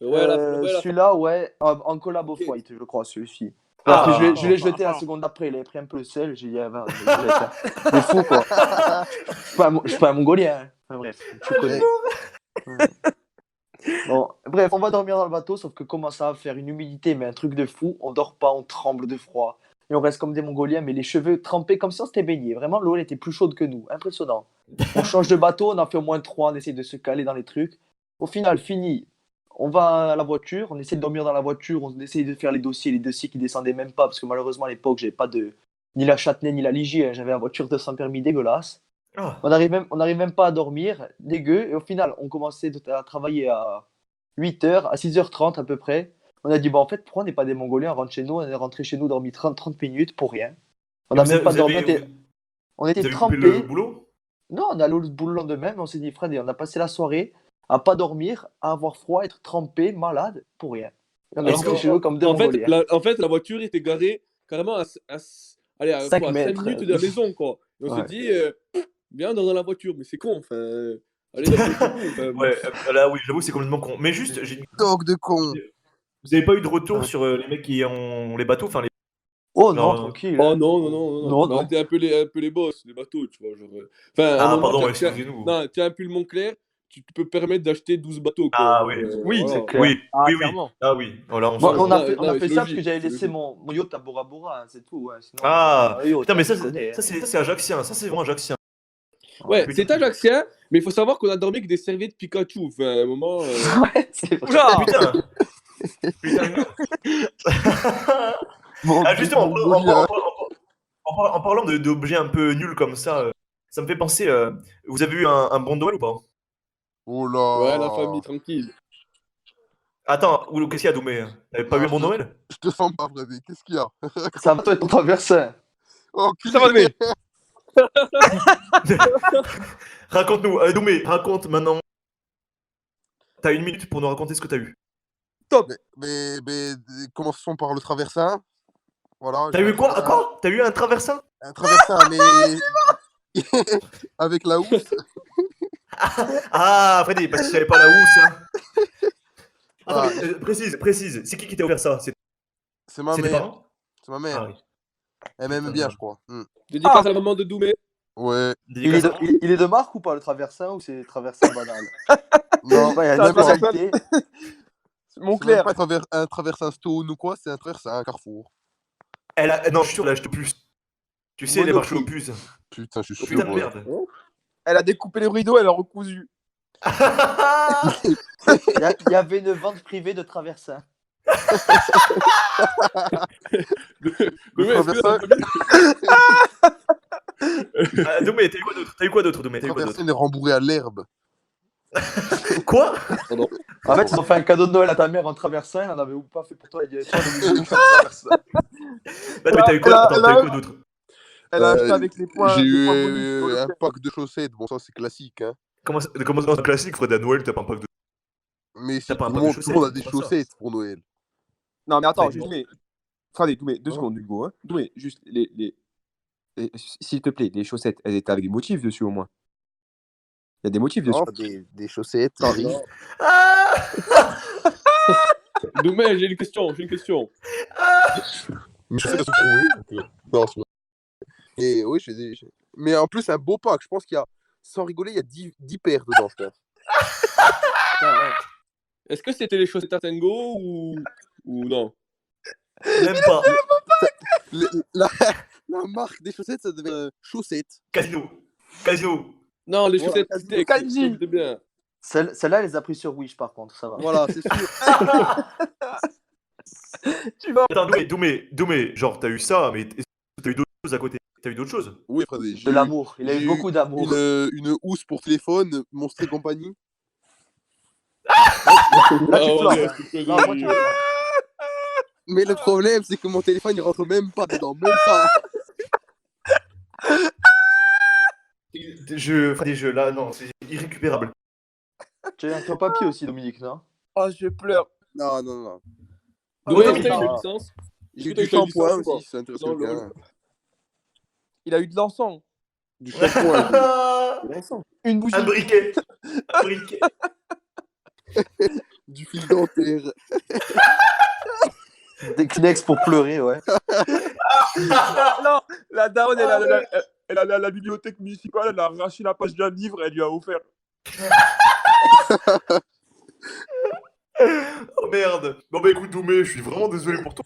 Ouais, la Celui-là, ouais, en collab off-white, je crois, celui-ci. Ah. Parce que je l'ai jeté la seconde après, il avait pris un peu le sel, j'ai dit, ah, va, je le jette. Hein. Mais fou, quoi. Je suis pas un Mongolien. Hein. Enfin, bref, tu connais. Ouais. Bon, bref, on va dormir dans le bateau, sauf que commence à faire une humidité, mais un truc de fou. On dort pas, on tremble de froid. Et on reste comme des Mongoliens, mais les cheveux trempés comme si on s'était baigné. Vraiment, l'eau, elle était plus chaude que nous. Impressionnant. On change de bateau, on en fait au moins 3, on essaie de se caler dans les trucs. Au final, fini. On va à la voiture, on essaie de dormir dans la voiture, on essaie de faire les dossiers qui descendaient même pas, parce que malheureusement, à l'époque, j'avais pas de ni la Châtenay ni la Ligier. Hein. J'avais la voiture de sans permis dégueulasse. Ah. On n'arrive même pas à dormir, dégueu. Et au final, on commençait à travailler à 8h, à 6h30 à peu près. On a dit, bon, en fait, pourquoi on n'est pas des Mongoliens, on rentre chez nous, on est rentré chez nous, dormi 30 minutes pour rien. On Et n'a vous même avez, pas vous dormi, avez, on vous était avez coupé le trempés. boulot? Non, on a allé au boulot le lendemain, mais on s'est dit, Fred, on a passé la soirée à pas dormir, à avoir froid, être trempé, malade, pour rien. Et on est Alors rentré qu'en- chez nous comme des En fait, Mongoliens. la voiture était garée carrément allez, à 5 quoi, 5 mètres. minutes de la maison, quoi. Et on Ouais. s'est dit, viens dans la voiture, mais c'est con, enfin, allez dormir chez vous. Enfin, Ouais, là oui, j'avoue, c'est complètement con. Mais juste, j'ai une... Toc de con. vous avez pas eu de retour Ouais. sur les mecs qui ont les bateaux, enfin les... Oh non, genre, tranquille. Oh hein. non, non, non, non, non. Non, Mais on non. était un peu les boss, les bateaux, tu vois. Genre, enfin, à un Ah, moment, pardon, excusez-nous. non, tu as un pull Moncler, tu peux te permettre d'acheter 12 bateaux, quoi. Ah Genre, oui. Oui, voilà. C'est clair. Oui, Ah, oui, oui. clairement. Ah oui. Voilà, on Bon, se... on a fait, Non, mais ça c'est parce que logique, j'avais c'est laissé logique. mon yacht à Bora Bora, hein, c'est tout. Ouais. Sinon, Ah, un yacht, putain, mais hein, ça, tu connais. ça c'est ajaxien, ça c'est vraiment ajaxien. Ouais, Putain. c'est ajaxien, mais il faut savoir qu'on a dormi avec des serviettes Pikachu. Enfin, à un moment. Ouais, c'est vrai. Oula! Putain. Putain, non. Mon Ah, justement, Mongolien. en parlant d'objets un peu nuls comme ça me fait penser, vous avez eu un bon Noël ou pas? Oh Ouais, la famille, là. tranquille. Attends, qu'est-ce qu'il y a, Doumé? T'avais pas eu Non, un bon Noël? je te sens pas, Freddy. Qu'est-ce qu'il y a? Ça va, toi, être traversé. Oh, Ça va, Doumé? Raconte-nous, Doumé, raconte maintenant. T'as 1 minute pour nous raconter ce que t'as eu. Mais commençons par le traversin. Voilà. T'as j'ai un eu quoi? traversin. Quoi? T'as eu un traversin? Un traversin, mais avec la housse. Ah, Freddy, parce que tu savais pas la housse, hein. Attends, Ah, mais, précise. C'est qui t'a offert ça? c'est ma C'est tes mère. parents? C'est ma mère. Ah oui. Elle m'aime Putain, bien, merde. je crois. Dédicace à la maman de Doumé. Ouais. Dédicace à- Il est de marque ou pas le traversin ou c'est traversin banal? Non, Ouais, il y a Ça, une ça, spécialité. c'est Moncler. même pas un traversin Stone ou quoi, c'est un traversin Carrefour. Non, je suis sûr, elle a acheté plus. Tu sais, les marchés aux Monoprix. puces. Putain, je suis Oh, sûr. putain de Ouais. merde. Elle a découpé les rideaux, elle a recousu. Il y avait une vente privée de traversin. Doumé, est-ce que traversin- la famille- Doumé, t'as eu quoi d'autre, Doumé? Le traversin, il est rembourré à l'herbe. Quoi? En fait, ils ont fait un cadeau de Noël à ta mère en traversin, elle en avait pas fait pour toi. Il dit, tiens, le nouveau, un traversin. Bah, mais t'as eu quoi? Attends, t'as eu quoi d'autre? Elle a acheté avec les points. J'ai les points eu bonus sur le un fait. pack de chaussettes. Bon, ça, c'est classique. Hein. Comment ça c'est classique, Fred? À Noël, t'as pas un pack de... Mais si T'as tout pas un le pack de monde, tout le monde a chaussettes, des c'est pas ça. chaussettes pour Noël. Non, mais attends, Ouais, juste bon. Doumé. Attendez, Doumé, 2 Hein secondes, Hugo. Hein. Doumé, juste s'il te plaît, les chaussettes, elles étaient avec des motifs dessus au moins. Il y a des motifs dessus. Non, des chaussettes. Non, gris. Ah Doumé, j'ai une question. Mes chaussettes, elles sont trouées. Non, c'est vrai. Et oui, mais en plus, un beau pack. Je pense qu'il y a, sans rigoler, il y a 10 paires dedans, frère. Putain, ouais. Est-ce que c'était les chaussettes à Tango ou non? Même pas. La marque des chaussettes, ça devait être chaussettes. Casino. Non, les Voilà, chaussettes quasi. Titex, Kanji. c'était bien. Celle-là, elle les a pris sur Wish par contre, ça va. Voilà, c'est sûr. Tu vas. Attends, Doumé, genre, t'as eu ça, mais est-ce que t'as eu d'autres choses à côté? T'as eu d'autres choses? Oui, frère, De l'amour, il a eu beaucoup d'amour. une housse pour téléphone, Monstre et compagnie. Là, tu Ah, flambes. ouais. Hein. Là, moi, tu flambes. Mais le problème, c'est que mon téléphone, il rentre même pas dedans. Même ça. Des jeux, là, non, c'est irrécupérable. Tu as un papier aussi, Dominique, non? Oh, je pleure. Non. Doumé, non, est-ce que mais t'as ça une va. licence? J'ai Putain, du il t'a dit shampoing ça, quoi. aussi, si ça intéresse Non, quelqu'un. Il a eu de l'encens. Du shampoing. Un De l'encens. Une bougie. briquet. Un briquet. Du fil dentaire. Des Kleenex pour pleurer, ouais. Non, la daronne, elle a la bibliothèque municipale, elle a arraché la page d'un livre, elle lui a offert. Oh merde. Bon bah écoute Doumé, je suis vraiment désolé pour toi.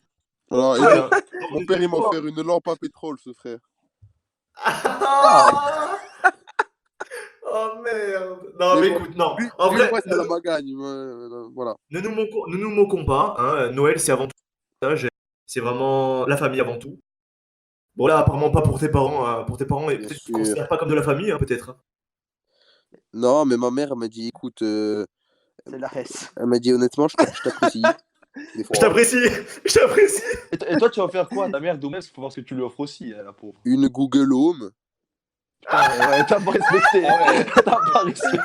Alors, Voilà. mon père, il m'a offert une lampe à pétrole, ce frère. Oh merde. Non mais bon, écoute, non. Lui, En lui, vrai, moi, c'est la magagne. Voilà. ne nous moquons pas. Hein. Noël, c'est avant tout partage. C'est vraiment la famille avant tout. Bon là, apparemment pas pour tes parents. Pour tes parents, et Bien peut-être qu'ils sûr. ne considèrent pas comme de la famille, hein, peut-être. Hein. Non, mais ma mère, elle m'a dit, écoute, C'est la reste. elle m'a dit, honnêtement, je t'apprécie. Des fois. Je t'apprécie. Je t'apprécie. Et toi, tu vas faire quoi à ta mère, Doumé? Parce qu'il faut voir ce que tu lui offres aussi, la pauvre. Une Google Home. Ouais, t'as pas respecté. T'as pas respecté.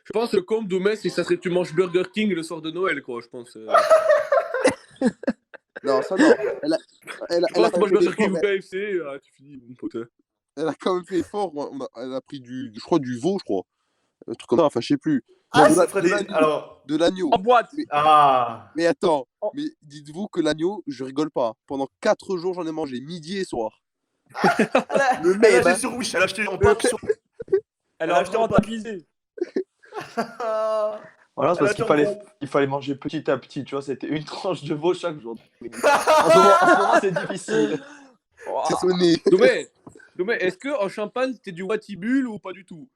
Je pense que le comble d'Oumès, ça serait tu manges Burger King le soir de Noël, quoi, je pense. Non, ça, non. Elle Je pense que tu a manges fait Burger King ou l'effort, KFC, tu finis, mon pote. elle a quand même fait effort. Elle a pris je crois, du veau, je crois. Un truc comme ça, enfin, je sais plus. Ah, Non, ça ferait des. Alors. de l'agneau. En boîte. Ah. Mais attends, Oh. mais dites-vous que l'agneau, je rigole pas. Pendant 4 jours, j'en ai mangé midi et soir. Le Elle mec, a acheté sur Wish. Elle a acheté en pack sur. Elle a acheté rentabilisé. Voilà, c'est Elle parce a qu'il fait il fallait manger petit à petit, tu vois, c'était une tranche de veau chaque jour. En ce moment, c'est difficile. c'est sonné. Doumé, est-ce qu'en Champagne, c'était du Watibul ou pas du tout?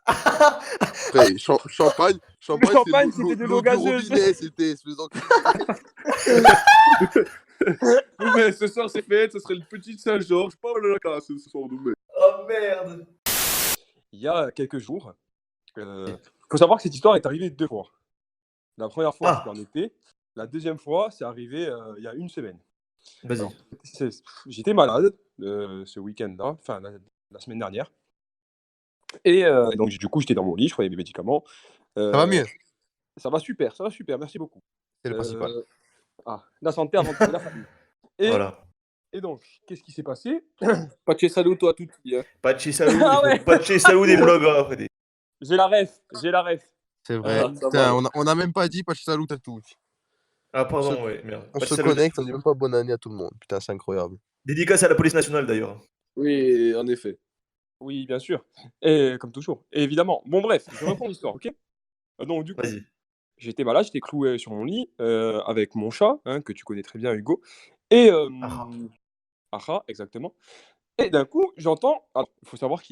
Après, champagne, champagne, c'est c'était de l'eau l'eau du gazeuse. robinet, c'était. Doumé, ce soir, c'est fête, ce serait le petit Saint-Georges, pas le casse ce soir, Doumé. Oh merde. Il y a quelques jours, faut savoir que cette histoire est arrivée 2 fois. La première fois, Ah. c'était en été. La deuxième fois, c'est arrivé il y a 1 semaine. Vas-y. Alors, j'étais malade ce week-end-là, enfin la semaine dernière. Et donc, du coup, j'étais dans mon lit, je prenais mes médicaments. Ça va mieux, Ça va super, merci beaucoup. c'est le principal. La santé avant tout, la famille. Voilà. Et donc, qu'est-ce qui s'est passé? Pache saluto à toutes. Hein. Pache salud. Ah ouais. Pache salud des blogueurs, Freddy. J'ai la ref. C'est vrai. Ah, ça Putain, va. on a même pas dit Pachi Salut à tous. Ah, pardon, On ouais, merde. On Pache se salud. connecte, on dit même pas bonne année à tout le monde. Putain, c'est incroyable. Dédicace à la police nationale d'ailleurs. Oui, en effet. Oui, bien sûr. Et comme toujours. Et évidemment. Bon, bref, je reprends l'histoire, ok? Donc, du coup, Vas-y. j'étais malade, j'étais cloué sur mon lit avec mon chat, hein, que tu connais très bien, Hugo. Et. Aha, exactement. Et d'un coup, j'entends. Il faut savoir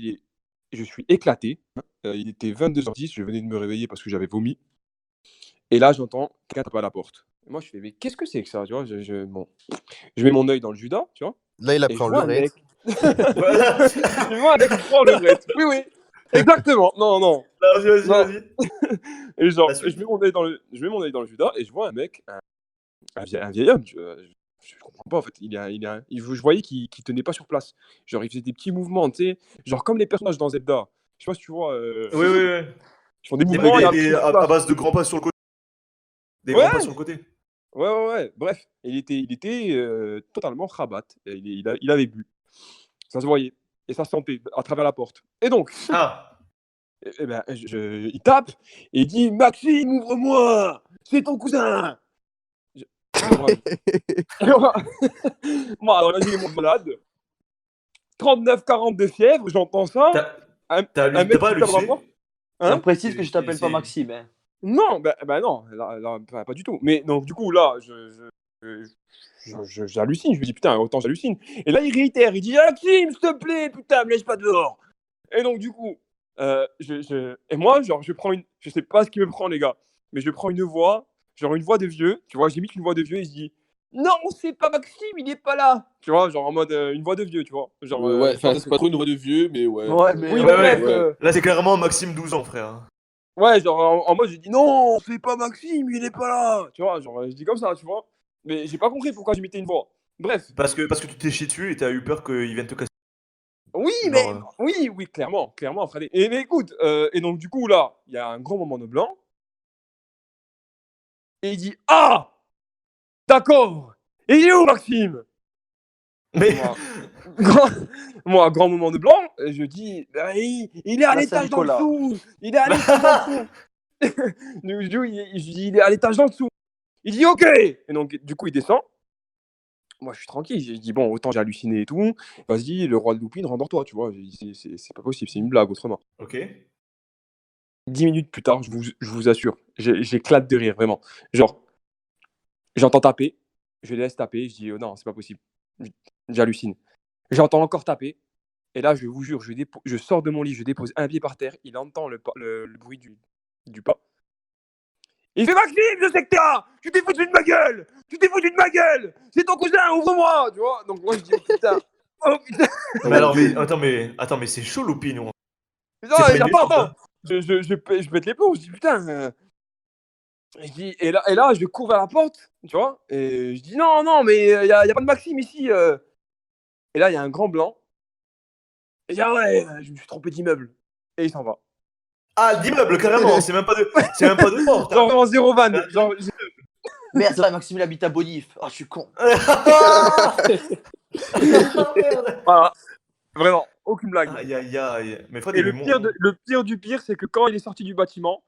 je suis éclaté. Il était 22h10, je venais de me réveiller parce que j'avais vomi. Et là, j'entends quelqu'un taper à la porte. Et moi, je fais, mais qu'est-ce que c'est que ça, tu vois, bon. Je mets mon œil dans le Judas, tu vois. Là, il a Et pris je en vois un levrette. mec. Voilà. Je vois un mec prendre le levrette. Oui. Exactement. Non. Vas-y. Et genre, La suite. je mets mon œil dans le Judas et je vois un mec, un vieil homme. Je comprends pas en fait. Je voyais qu'il tenait pas sur place. Genre, il faisait des petits mouvements, tu sais. Genre, comme les personnages dans Zelda. Je sais pas si tu vois. Oui. Ils font des Des mouvements. à base de grands pas sur le côté. Des Ouais. grands pas sur le côté. Ouais. Bref, il était totalement rabat. Il avait bu. Ça se voyait. Et ça se sentait à travers la porte. Et donc, Ah. eh ben, il tape et il dit Maxime, ouvre-moi, c'est ton cousin. Moi, alors là, j'ai mon malade. 39-40 de fièvre, j'entends ça. T'as mec pas qui tape à la halluciné. porte. Ça Hein précise que je t'appelle pas c'est- Maxime. Hein. Non, bah non, là, pas du tout. Mais donc, du coup, là, j'hallucine. Je me dis, putain, autant j'hallucine. Et là, il réitère, il dit Maxime, s'il te plaît, putain, me laisse pas dehors. Et donc, du coup, et moi, genre, je sais pas ce qui me prend, les gars, mais je prends une voix, genre une voix de vieux, tu vois, j'imite une voix de vieux et je dis non, c'est pas Maxime, il est pas là. Tu vois, genre en mode une voix de vieux, tu vois. Genre, Ouais, enfin, c'est pas trop une voix de vieux, mais ouais. Ouais, mais. Oui, Ouais, bref. ouais. Là, c'est clairement Maxime 12 ans, frère. Ouais, genre en mode, j'ai dit non, c'est pas Maxime, il est pas là. Tu vois, genre, je dis comme ça, tu vois. Mais j'ai pas compris pourquoi j'imitais une voix. Bref. Parce que tu t'es chié dessus et t'as eu peur qu'il vienne te casser. Oui, Genre, mais. Oui, clairement, Freddy. Et mais écoute, et donc, du coup, là, il y a un grand moment de blanc. Et il dit ah, D'accord. Et il est où, Maxime? Mais Moi, grand moment de blanc, je dis, bah, il est à Là, c'est l'étage d'en Nicolas. dessous. Il est à l'étage d'en dessous. Donc, je dis, il est à l'étage d'en dessous. Il dit, ok. Et donc, du coup, il descend. Moi, je suis tranquille. Je dis, bon, autant j'ai halluciné et tout. Vas-y, le roi de Loupine, rendors-toi, tu vois. J'ai dit, c'est pas possible, c'est une blague autrement. ok. 10 minutes plus tard, je vous assure, j'éclate de rire, vraiment. Genre, j'entends taper, je les laisse taper, je dis, oh non, c'est pas possible. J'hallucine. J'entends encore taper, et là, je vous jure, je sors de mon lit, je dépose un pied par terre, il entend le bruit du pas. Il fait Maxime, je sais que t'es là. Tu t'es foutu de ma gueule. Tu t'es foutu de ma gueule. C'est ton cousin, ouvre-moi. Tu vois. Donc moi je dis putain. Oh putain. Mais alors, attends, mais c'est chaud, Loupine. Non, C'est pas une légende, attends. hein. Je pète les plombs. Je dis putain. Je dis, et là, je cours vers la porte. Tu vois. Et je dis non, mais y a pas de Maxime ici. Et là, il y a un grand blanc. Et je dis ah ouais, je me suis trompé d'immeuble. Et il s'en va. Ah, d'immeuble, carrément. C'est même pas de porte. Genre vraiment zéro van. Genre, Merde, c'est vrai, Maxime il habite à Bonif. Ah, je suis con. Merde. voilà. Vraiment, aucune blague. Aïe, aïe, aïe. Mais Fred, Et il est le pire du pire, c'est que quand il est sorti du bâtiment,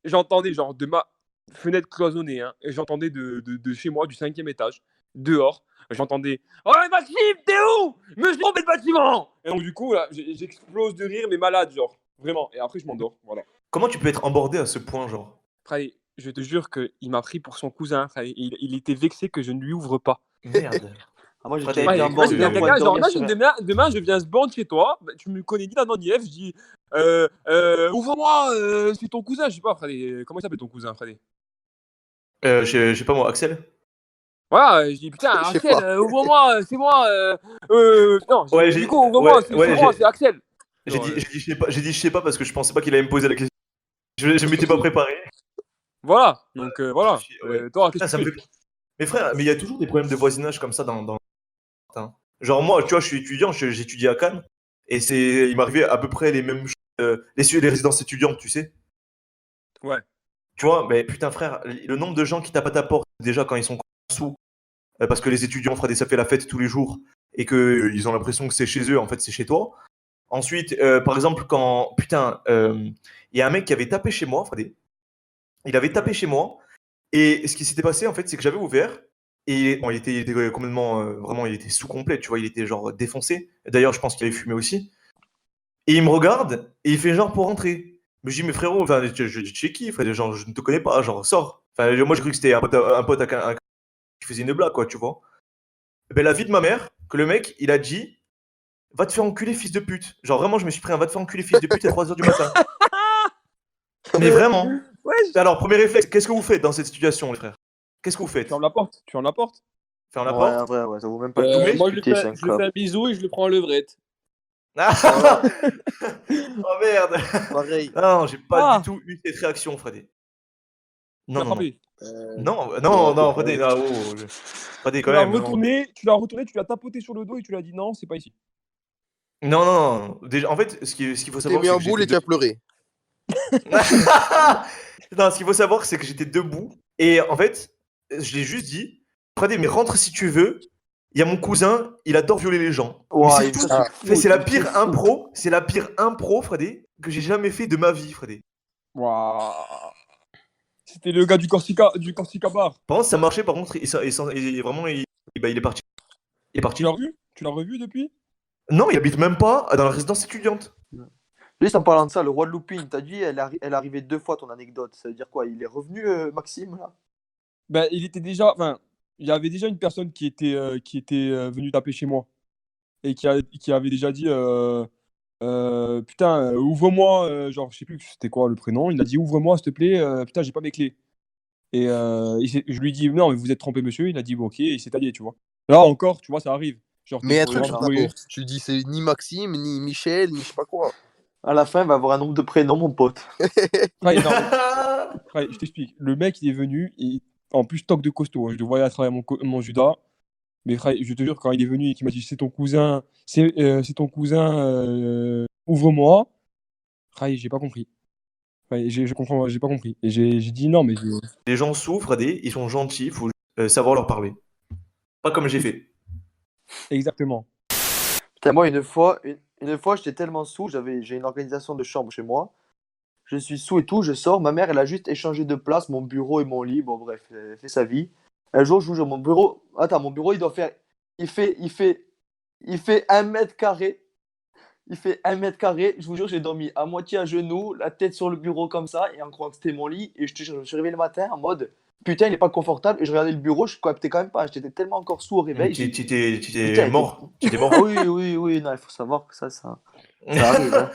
j'entendais, genre, de ma fenêtre cloisonnée, hein, et j'entendais de chez moi, du 5e étage, dehors, j'entendais oh, Maxime, t'es où? Me suis trompé de bâtiment. Et donc, du coup, là, j'explose de rire, mais malade, genre, vraiment. Et après, je m'endors, voilà. Comment tu peux être embordé à ce point, genre? Frère, je te jure qu'il m'a pris pour son cousin, frère. Il était vexé que je ne lui ouvre pas. Merde. Ah, moi, j'ai Fred, déjà été t'as en été- bord Imagine, de il y a Ouais, quelqu'un, genre, dormir sur imagine demain, je viens se bande chez toi, bah, tu me connais ni d'Adam ni Ève, je dis, ouvre-moi, c'est ton cousin, je sais pas, frère, comment il s'appelle ton cousin, frère? je sais pas moi, Axel? Voilà, je dis, putain, Je sais Axel, pas. ouvre-moi, c'est moi, non, Ouais, Hugo, ouvre-moi, c'est moi, c'est Axel. J'ai Genre, dit je sais pas parce que je pensais pas qu'il allait me poser la question. Je m'étais pas préparé. voilà, donc voilà, Ouais. toi, Putain, qu'est-ce que tu fais? Mais frère, mais il y a toujours des problèmes de voisinage comme ça dans. Hein. Genre moi, tu vois, je suis étudiant, j'étudie à Cannes, et il m'arrivait à peu près les mêmes choses, les résidences étudiantes, tu sais. Ouais. Tu vois, mais putain frère, le nombre de gens qui tapent à ta porte déjà quand ils sont sous, parce que les étudiants, frère, ça fait la fête tous les jours, et que ils ont l'impression que c'est chez eux, en fait c'est chez toi. Ensuite, par exemple, quand putain, il y a un mec qui avait tapé chez moi, Freddy. Il avait tapé chez moi, et ce qui s'était passé en fait, c'est que j'avais ouvert. Et bon, il était complètement, vraiment, il était sous complet, tu vois, il était genre défoncé. D'ailleurs, je pense qu'il avait fumé aussi. Et il me regarde et il fait genre pour rentrer. Mais je dis, mais frérot, enfin, je dis, tu es qui? Frère, genre, je ne te connais pas, genre, sors. Enfin, moi, j'ai cru que c'était un pote qui faisait une blague, quoi, tu vois. Ben, la vie de ma mère, que le mec, il a dit, va te faire enculer, fils de pute. Genre, vraiment, je me suis pris un va te faire enculer, fils de pute à 3h du matin. Mais vraiment. Ouais, Alors, premier réflexe, qu'est-ce que vous faites dans cette situation, les frères? Qu'est-ce que vous tu faites? fermes la porte, tu fermes la porte. Ferme la Ouais, porte? en vrai, ouais, ça vaut même pas le coup de mais- Moi, je discuter, c'est un lui fais club. un bisou et je le prends en levrette. Ah oh merde! Pareil. Non, j'ai pas Ah. du tout eu cette réaction, Freddy. Tu Non, l'as non, non. frappé. Non, Freddy, non, Freddy, Tu quand l'as même. Non, retourné, tu l'as tapoté sur le dos et tu lui as dit non, c'est pas ici. non. Déjà, en fait, ce qu'il faut T'es savoir, mis c'est en que boule et tu j'étais as pleuré. Non, ce qu'il faut savoir, c'est que j'étais debout. Et en fait, je l'ai juste dit, Freddy, mais rentre si tu veux. Il y a mon cousin, il adore violer les gens. Mais Ouais, c'est il tout. me Mais c'est la fout, pire impro, Freddy, que j'ai jamais fait de ma vie, Freddy. Waouh. C'était le gars du Corsica Bar. Par contre, ça marchait, par contre, vraiment, il est parti. Il est parti. Tu l'as revu? Tu l'as revu depuis? Non, il habite même pas dans la résidence étudiante. Juste en parlant de ça, le roi de Loupine, t'as dit, elle est arrivée 2 fois ton anecdote. Ça veut dire quoi? Il est revenu, Maxime, là? Ben, il était déjà, enfin, il y avait déjà une personne qui était venue taper chez moi et qui avait déjà dit putain, ouvre-moi, genre, je sais plus c'était quoi le prénom. Il a dit ouvre-moi s'il te plaît, putain, j'ai pas mes clés. Et je lui dis non, mais vous êtes trompé, monsieur. Il a dit bon, ok, et il s'est allié, tu vois. Là encore, tu vois, ça arrive. Genre, Mais un t'es truc, pour je embrouiller. t'apporte. Tu dis c'est ni Maxime, ni Michel, ni je sais pas quoi. À la fin, il va avoir un nombre de prénoms, mon pote. Ouais, non, ouais, je t'explique. Le mec, il est venu, et en plus, toc de costaud. Je le voyais à travers mon Judas. Mais frère, je te jure, quand il est venu et qu'il m'a dit c'est ton cousin, ouvre-moi. Frère, j'ai pas compris. Ouais, je comprends, j'ai pas compris. Et j'ai dit non, mais Les gens souffrent, ils sont gentils, faut savoir leur parler. Pas comme j'ai fait. Exactement. Putain, moi, une fois j'étais tellement saoul, j'ai une organisation de chambre chez moi. Je suis sous et tout, je sors. Ma mère, elle a juste échangé de place, mon bureau et mon lit. Bon, bref, elle fait sa vie. Un jour, je vous jure, mon bureau. Attends, mon bureau, il doit faire. Il fait 1 mètre carré. Il fait 1 mètre carré. Je vous jure, j'ai dormi à moitié à genoux, la tête sur le bureau comme ça, et en croyant que c'était mon lit. Et je te jure, je me suis réveillé le matin en mode. Putain, il est pas confortable. Et je regardais le bureau, je captais quand même pas. J'étais tellement encore sous au réveil. Tu Putain, étais mort. Tu étais mort. Ah oui, oui, oui. Non, il faut savoir que ça arrive. Hein.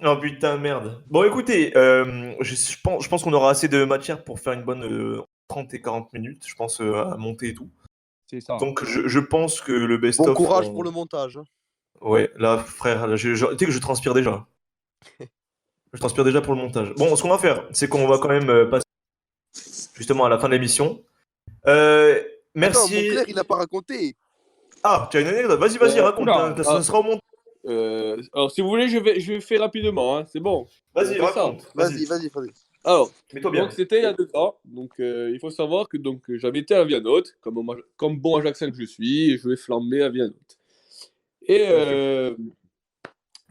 Oh putain, merde. Bon, écoutez, je pense qu'on aura assez de matière pour faire une bonne 30 et 40 minutes, je pense, à monter et tout. C'est ça. Donc, je pense que le Bon best-of. courage pour le montage. Hein. Ouais, là, frère, là, tu sais que je transpire déjà. Je transpire déjà pour le montage. Bon, ce qu'on va faire, c'est qu'on va quand même passer justement à la fin de l'émission. Attends, Merci. mon Claire, il a pas raconté. Ah, tu as une anecdote? Vas-y, raconte. oula. Hein, ça sera au montage. Alors, si vous voulez, je fais rapidement, hein, c'est bon. Vas-y, On fait ça. raconte. Vas-y. Vas-y. Alors, Mets-toi bien. donc c'était il y a 2 ans. Donc, il faut savoir que j'avais été à Vianote, comme bon Ajaxien que je suis, et je vais flamber à Vianote. Et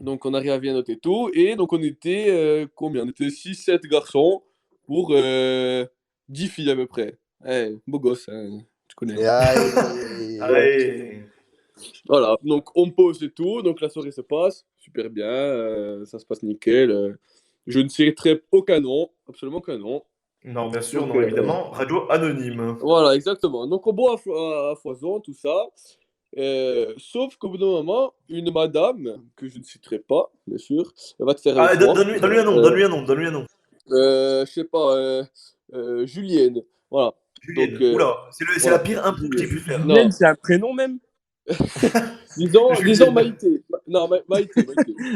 donc, on arrive à Vianote et tout, et donc on était combien? On était 6-7 garçons pour 10 filles à peu près. Beau gosse, hein, tu connais. Allez. Voilà, donc on pose et tout, donc la soirée se passe super bien, ça se passe nickel. Je ne citerai aucun nom, absolument aucun nom. Non, bien sûr, Donc, non, évidemment. Radio anonyme. Voilà, exactement. Donc on boit à foison, tout ça. Sauf qu'au bout d'un moment, une madame, que je ne citerai pas, bien sûr, elle va te faire un Ah, effroi. donne-lui un nom, donne-lui un nom. Je sais pas, Julienne. Voilà. Julienne. Donc, Oula, c'est voilà. la pire impro que j'ai pu faire. Non. Julienne, c'est un prénom même. Disons Julienne. Maïté. Non, Maïté.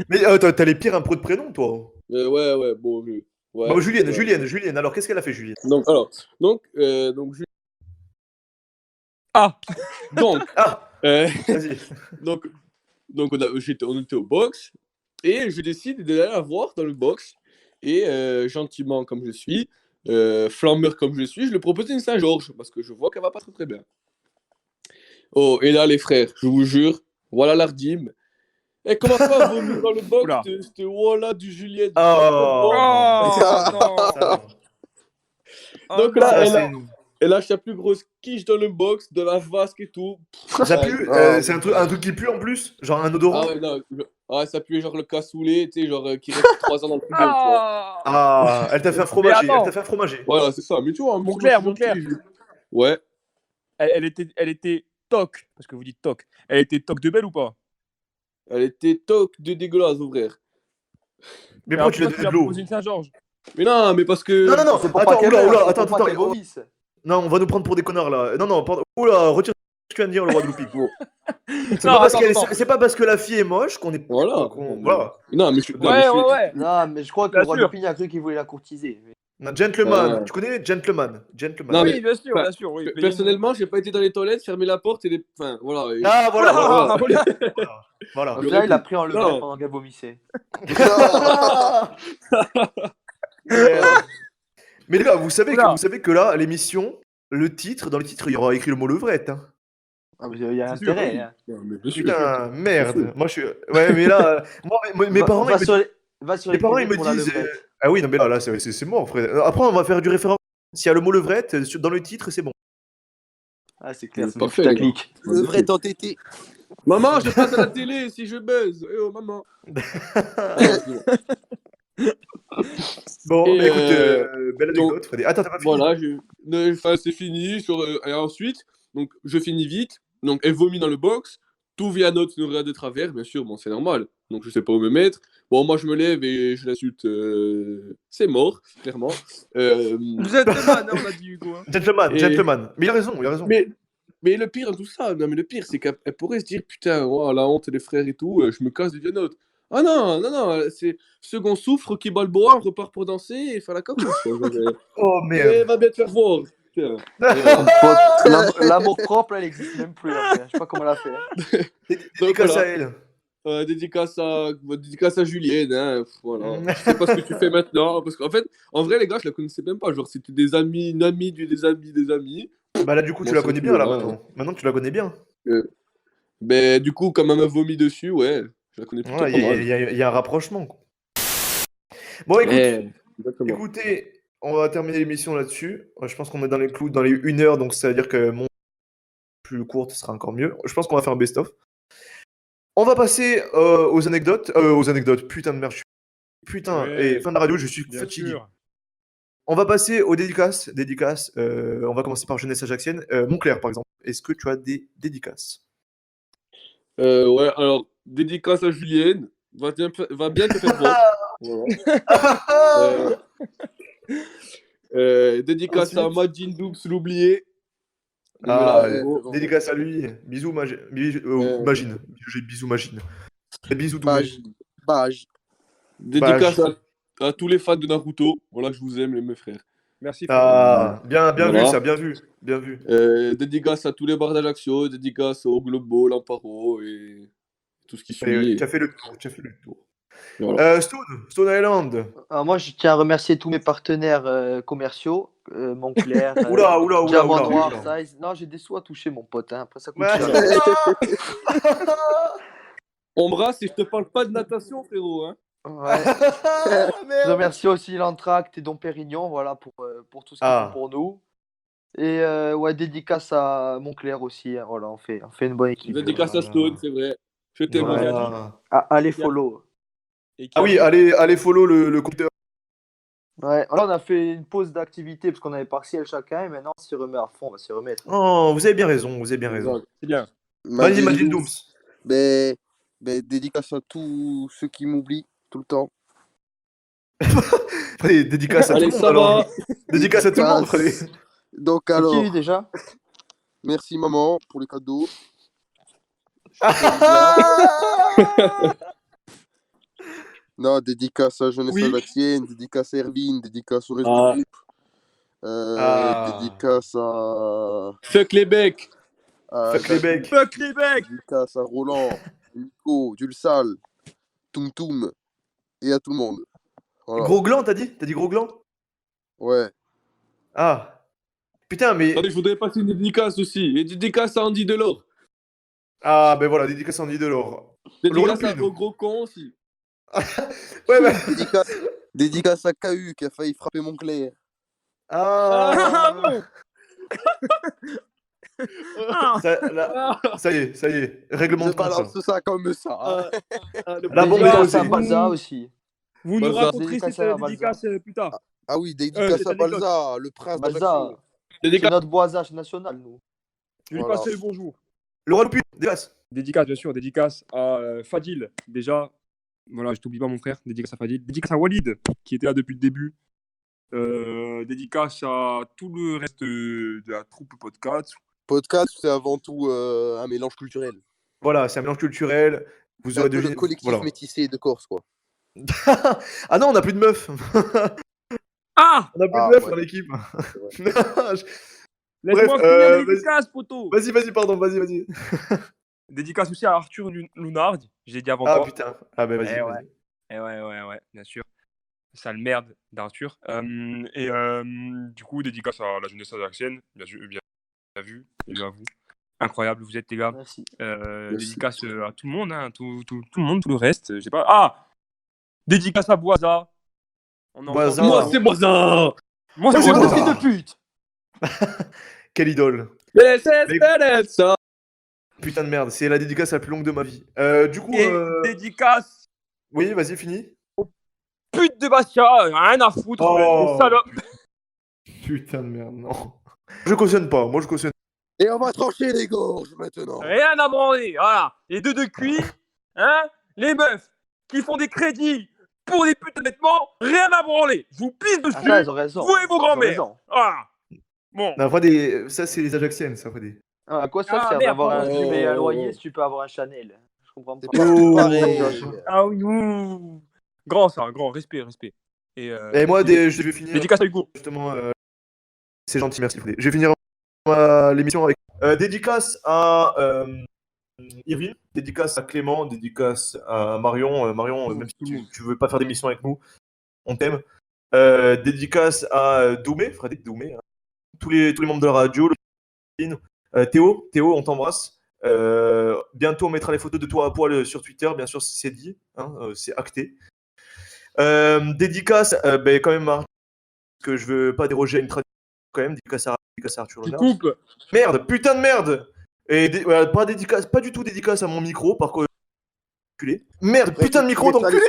Mais t'as les pires impros de prénom, toi. Ouais, bon. Ouais, Bon, Julienne, ouais. Julienne. Alors, qu'est-ce qu'elle a fait, Julienne? Donc, Ah, donc, Vas-y. donc on était au box et je décide d'aller la voir dans le box et gentiment comme je suis, flambeur comme je suis, je lui propose une Saint-Georges parce que je vois qu'elle va pas très très bien. Oh, et là les frères, je vous jure, voilà l'ardime. Elle commence pas à vomir dans le box, Oula. c'était voilà du Juliette. Oh, non. Donc Oh, là, non. elle lâche sa plus grosse quiche dans le box, de la vasque et tout. ça pue. C'est un truc qui pue en plus. Genre un odorant. Ah ouais, non, ça puait genre le cassoulet, tu sais, genre qui reste 3 ans dans le frigo, tu vois. Ah, elle t'a fait un fromager. attends. Elle t'a fait un fromager. Voilà, c'est ça. Mais tu vois, Mon Claire. Ouais. Elle était toc, parce que vous dites toc. Elle était toc de belle ou pas? Elle était toc de dégueulasse, mon frère. Mais pourquoi tu l'as donné de l'eau? une Saint-Georges. Mais non, mais parce que. Non. C'est pour Attends, pas qu'elle oula, meure, c'est attends. pour pas qu'elle vomisse. Non, on va nous prendre pour des connards là. Non, pardon. Oula, retire ce que tu viens de dire, le roi de Loupi. C'est pas parce que la fille est moche qu'on est. Voilà. Voilà. Non, mais je suis. Ouais. Non, mais je crois que Bien le roi sûr. Lupin a cru qu'il voulait la courtiser. Non, gentleman. Tu connais Gentleman? Non, mais- Oui, bien sûr. Oui. Personnellement, j'ai pas été dans les toilettes, fermer la porte et les. Enfin, voilà. Ah, voilà. Au final, il a pris en levrette Non. pendant qu'elle vomissait. Mais les gars, vous savez que là, l'émission, dans le titre, il y aura écrit le mot levrette. Hein. Ah, mais il y a C'est sûr, intérêt. oui. Hein. Non, mais bien sûr. Putain, merde. Moi, je suis. Ouais, mais là, mes parents, Va sur mes parents, les ils me pour la disent. levrette. Ah oui, non, mais là, c'est mort, frère. Après, on va faire du référent. S'il y a le mot levrette dans le titre, c'est bon. Ah, c'est clair, C'est c'est parfait, ta les gars. clique. Le vrai entêté. Maman, je passe à la télé si je buzz. Eh oh, maman. Bon, Et, bah, écoute, belle donc, anecdote, Freddy. Attends, t'as pas fini? Voilà, c'est fini. Et ensuite, donc, je finis vite. Donc, elle vomit dans le box. Tout Vianote nous regarde de travers, bien sûr. Bon, c'est normal. Donc, je sais pas où me mettre. Bon, moi, je me lève et je l'insulte. C'est mort, clairement. Gentleman, on a dit Hugo. Hein. Gentleman. Mais il a raison. Mais le pire dans tout ça, non, mais le pire, c'est qu'elle pourrait se dire, putain, oh, la honte, les frères et tout, je me casse du Vianote. Ah non, c'est second souffre qui bat le bois, on repart pour danser et faire la cacouche. Oh merde. Elle va bien te faire voir. Putain. L'amour propre, elle existe même plus. Hein. Je sais pas comment elle a fait. Hein. Dédicace voilà. à elle. Dédicace à Julienne, hein, voilà. Je sais pas ce que tu fais maintenant, parce qu'en fait, en vrai, les gars, je la connaissais même pas. Genre, c'était des amis, une amie des amis. Bah là, du coup, tu Moi, la c'est connais tout, bien, là, hein. maintenant. Maintenant, tu la connais bien. Mais du coup, quand ma meuf vomit dessus, ouais, je la connais plutôt Ouais, pas mal. il y a un rapprochement, quoi. Bon, écoute, Exactement. écoutez, on va terminer l'émission là-dessus. Je pense qu'on est dans les clous, dans les 1 heure, donc ça veut dire que mon plus courte sera encore mieux. Je pense qu'on va faire un best-of. On va passer aux anecdotes. Aux anecdotes, putain de merde. Putain, Ouais, et fin de la radio, je suis bien fatigué. sûr. On va passer aux dédicaces. On va commencer par Jeunesse Ajaxienne. Montclair, par exemple. Est-ce que tu as des dédicaces? Ouais, alors, dédicace à Julienne. Va bien te faire voir. Voilà. Dédicace à Ensuite, Majin Dooms, l'oublié. Il est là, frérot. dédicace à lui. Bisous, Euh, Magine. J'ai bisous, Magine. Et bisous, Doumé. Bage. Dédicace à tous les fans de Naruto. Voilà, je vous aime, mes frères. Merci, frérot. Ah, bien vu Voilà. ça, bien vu. Bien vu. Dédicace à tous les bars d'Ajaccio, dédicace au Globo, l'Amparo et tout ce qui suit. Tu as fait le tour. Voilà. Stone Island. Alors moi, je tiens à remercier tous mes partenaires commerciaux, Montclair, Oula. Diamant Noir, Size. Non, j'ai des sous à toucher, mon pote. Hein. Après, ça coûte Ouais. cher. Embrasse et je te parle pas de natation, frérot. Hein. Ouais. Je Merde. remercie aussi l'Entracte et Dom Pérignon, voilà, pour tout ce qu'ils font pour nous. Et ouais, dédicace à Montclair aussi. Hein, voilà, on fait une bonne équipe. Dédicace à Stone, c'est vrai. Je t'aime, mon gars. Voilà. Allez, follow. Ah oui, allez follow le compteur. Ouais, là, on a fait une pause d'activité parce qu'on avait partiel chacun et maintenant on s'y remet à fond, on va s'y remettre. Oh, vous avez bien raison. C'est bien. Vas-y, Majin Dooms. Ben, dédicace à tous ceux qui m'oublient tout le temps. Allez, dédicace à tout Allez, le monde ça alors. va. Dédicace à tout le monde, allez. Donc C'est alors, qui lui déjà? merci maman pour les cadeaux. Non, dédicace à Jeunesse Ajaxienne, dédicace à Erwin, dédicace au reste du groupe. Dédicace à... Fuck les becs. Fuck les becs. Fuck les becs. Dédicace à Roland, Nico, Dulsal, Toum Toum et à tout le monde. Voilà. Gros gland, t'as dit? T'as dit gros gland? Ouais. Ah. Putain, mais... Attendez, je voudrais passer une dédicace aussi. Et dédicace à Andy Delors. Ah, ben voilà, dédicace à Andy Delors. Dédicace au gros con aussi. Ouais, bah... Dédicace à KU qui a failli frapper Montclair. Ah. Ça y est, règlement de Je compte. balance ça comme ça. Hein. La bombe est Dédicace à posée. Balza aussi. Vous nous Balza. raconterez Dédicace cette à Balza. dédicace plus tard. Ah oui, dédicace cette à anecdote. Balza, le prince Balza, d'Ajaccio. c'est Dédicace. notre boisage national, nous. Je lui Voilà. passer le bonjour. Le roi de pute, dédicace. Dédicace, bien sûr. Dédicace à Fadil. Déjà, voilà, je t'oublie pas, mon frère. Dédicace à Fadil. Dédicace à Walid, qui était là depuis le début. Dédicace à tout le reste de la troupe podcast. Podcast, c'est avant tout un mélange culturel. Voilà, c'est un mélange culturel. Vous C'est aurez un peu deviné. le collectif Voilà. métissé de Corse, quoi. Ah non, on n'a plus de meufs. Ah, On n'a plus Ah, de meufs ouais. dans l'équipe. laisse-moi Bref, finir les vas-y. dédicaces, poteau. Vas-y, pardon, vas-y. Dédicace aussi à Arthur Lounard. J'ai dit avant Ah toi. putain. Ah bah vas-y, Eh vas-y. ouais, bien sûr. Sale merde d'Arthur. Du coup, dédicace à la jeunesse ajaxienne. Bien vu. Et bien à vous. Incroyable, vous êtes les gars. Merci. Dédicace à tout le monde, hein, tout le monde, tout le reste. Je sais pas. Ah, dédicace à Boisa. Boisa. Moi, c'est Boisa. Moi, c'est c'est Boisa. Boisa. Fils de pute. Quelle idole. Ça. Putain de merde, c'est la dédicace la plus longue de ma vie. Du coup, Et dédicace oui, vas-y, fini. pute de Bastia. Rien à foutre. Oh. Les salopes. Putain de merde, non. Je cautionne pas, moi je cautionne. Et on va trancher les gorges maintenant. Rien à branler. Voilà. Les deux de cuit. Hein, les meufs qui font des crédits pour des putes de vêtements. Rien à branler. Je vous pisse dessus. Ah, ça, ils ont raison. Vous et vos Ils ont grands-mères. raison. Voilà. Bon. Non, ça c'est les Ajaxiennes, ça après des. Ah, à quoi ça Ah, sert merde, d'avoir pardon. un loyer si tu peux avoir un Chanel? Je comprends pas. C'est pas tout pareil. Ah oui, ouh. Grand ça, grand, respect. Et moi, je vais finir. dédicace à Hugo. Justement, c'est gentil, merci. Je vais finir l'émission avec dédicace à Irvine, dédicace à Clément, dédicace à Marion. Marion, même si tu veux pas faire d'émission avec nous, on t'aime. Dédicace à Doumé, Frédéric Doumé, hein. tous les membres de la radio, Théo, on t'embrasse. Bientôt, on mettra les photos de toi à poil sur Twitter, bien sûr, c'est dit, hein, c'est acté. Dédicace, quand même, parce que je veux pas déroger à une tradition, quand même, dédicace à Arthur Tu Renard. coupes. Merde, putain de merde. Et pas du tout dédicace à mon micro, par contre. Merde, putain de micro d'enculé.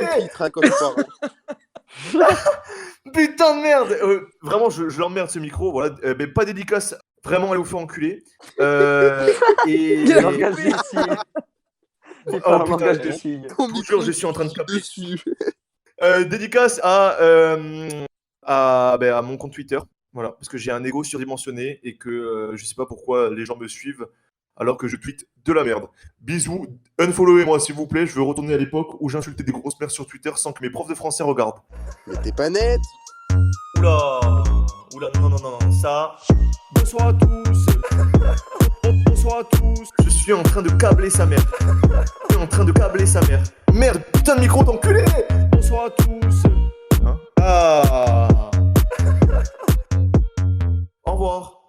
Putain de merde. Vraiment, je l'emmerde ce micro, voilà. Mais pas dédicace, vraiment, allez vous faire enculer. Et... Il langage des signes. Oh, Putain, langage des signes. Je suis en train de capter. Dédicace à mon compte Twitter, voilà, parce que j'ai un ego surdimensionné et que je sais pas pourquoi les gens me suivent alors que je tweete de la merde. Bisous, unfollowez-moi s'il vous plaît, je veux retourner à l'époque où j'insultais des grosses merdes sur Twitter sans que mes profs de français regardent. Mais t'es pas net. Oula, non, ça... Bonsoir à tous. Bonsoir à tous. Je suis en train de câbler sa mère. Merde, putain de micro d'enculé. Bonsoir à tous. Hein? Au revoir.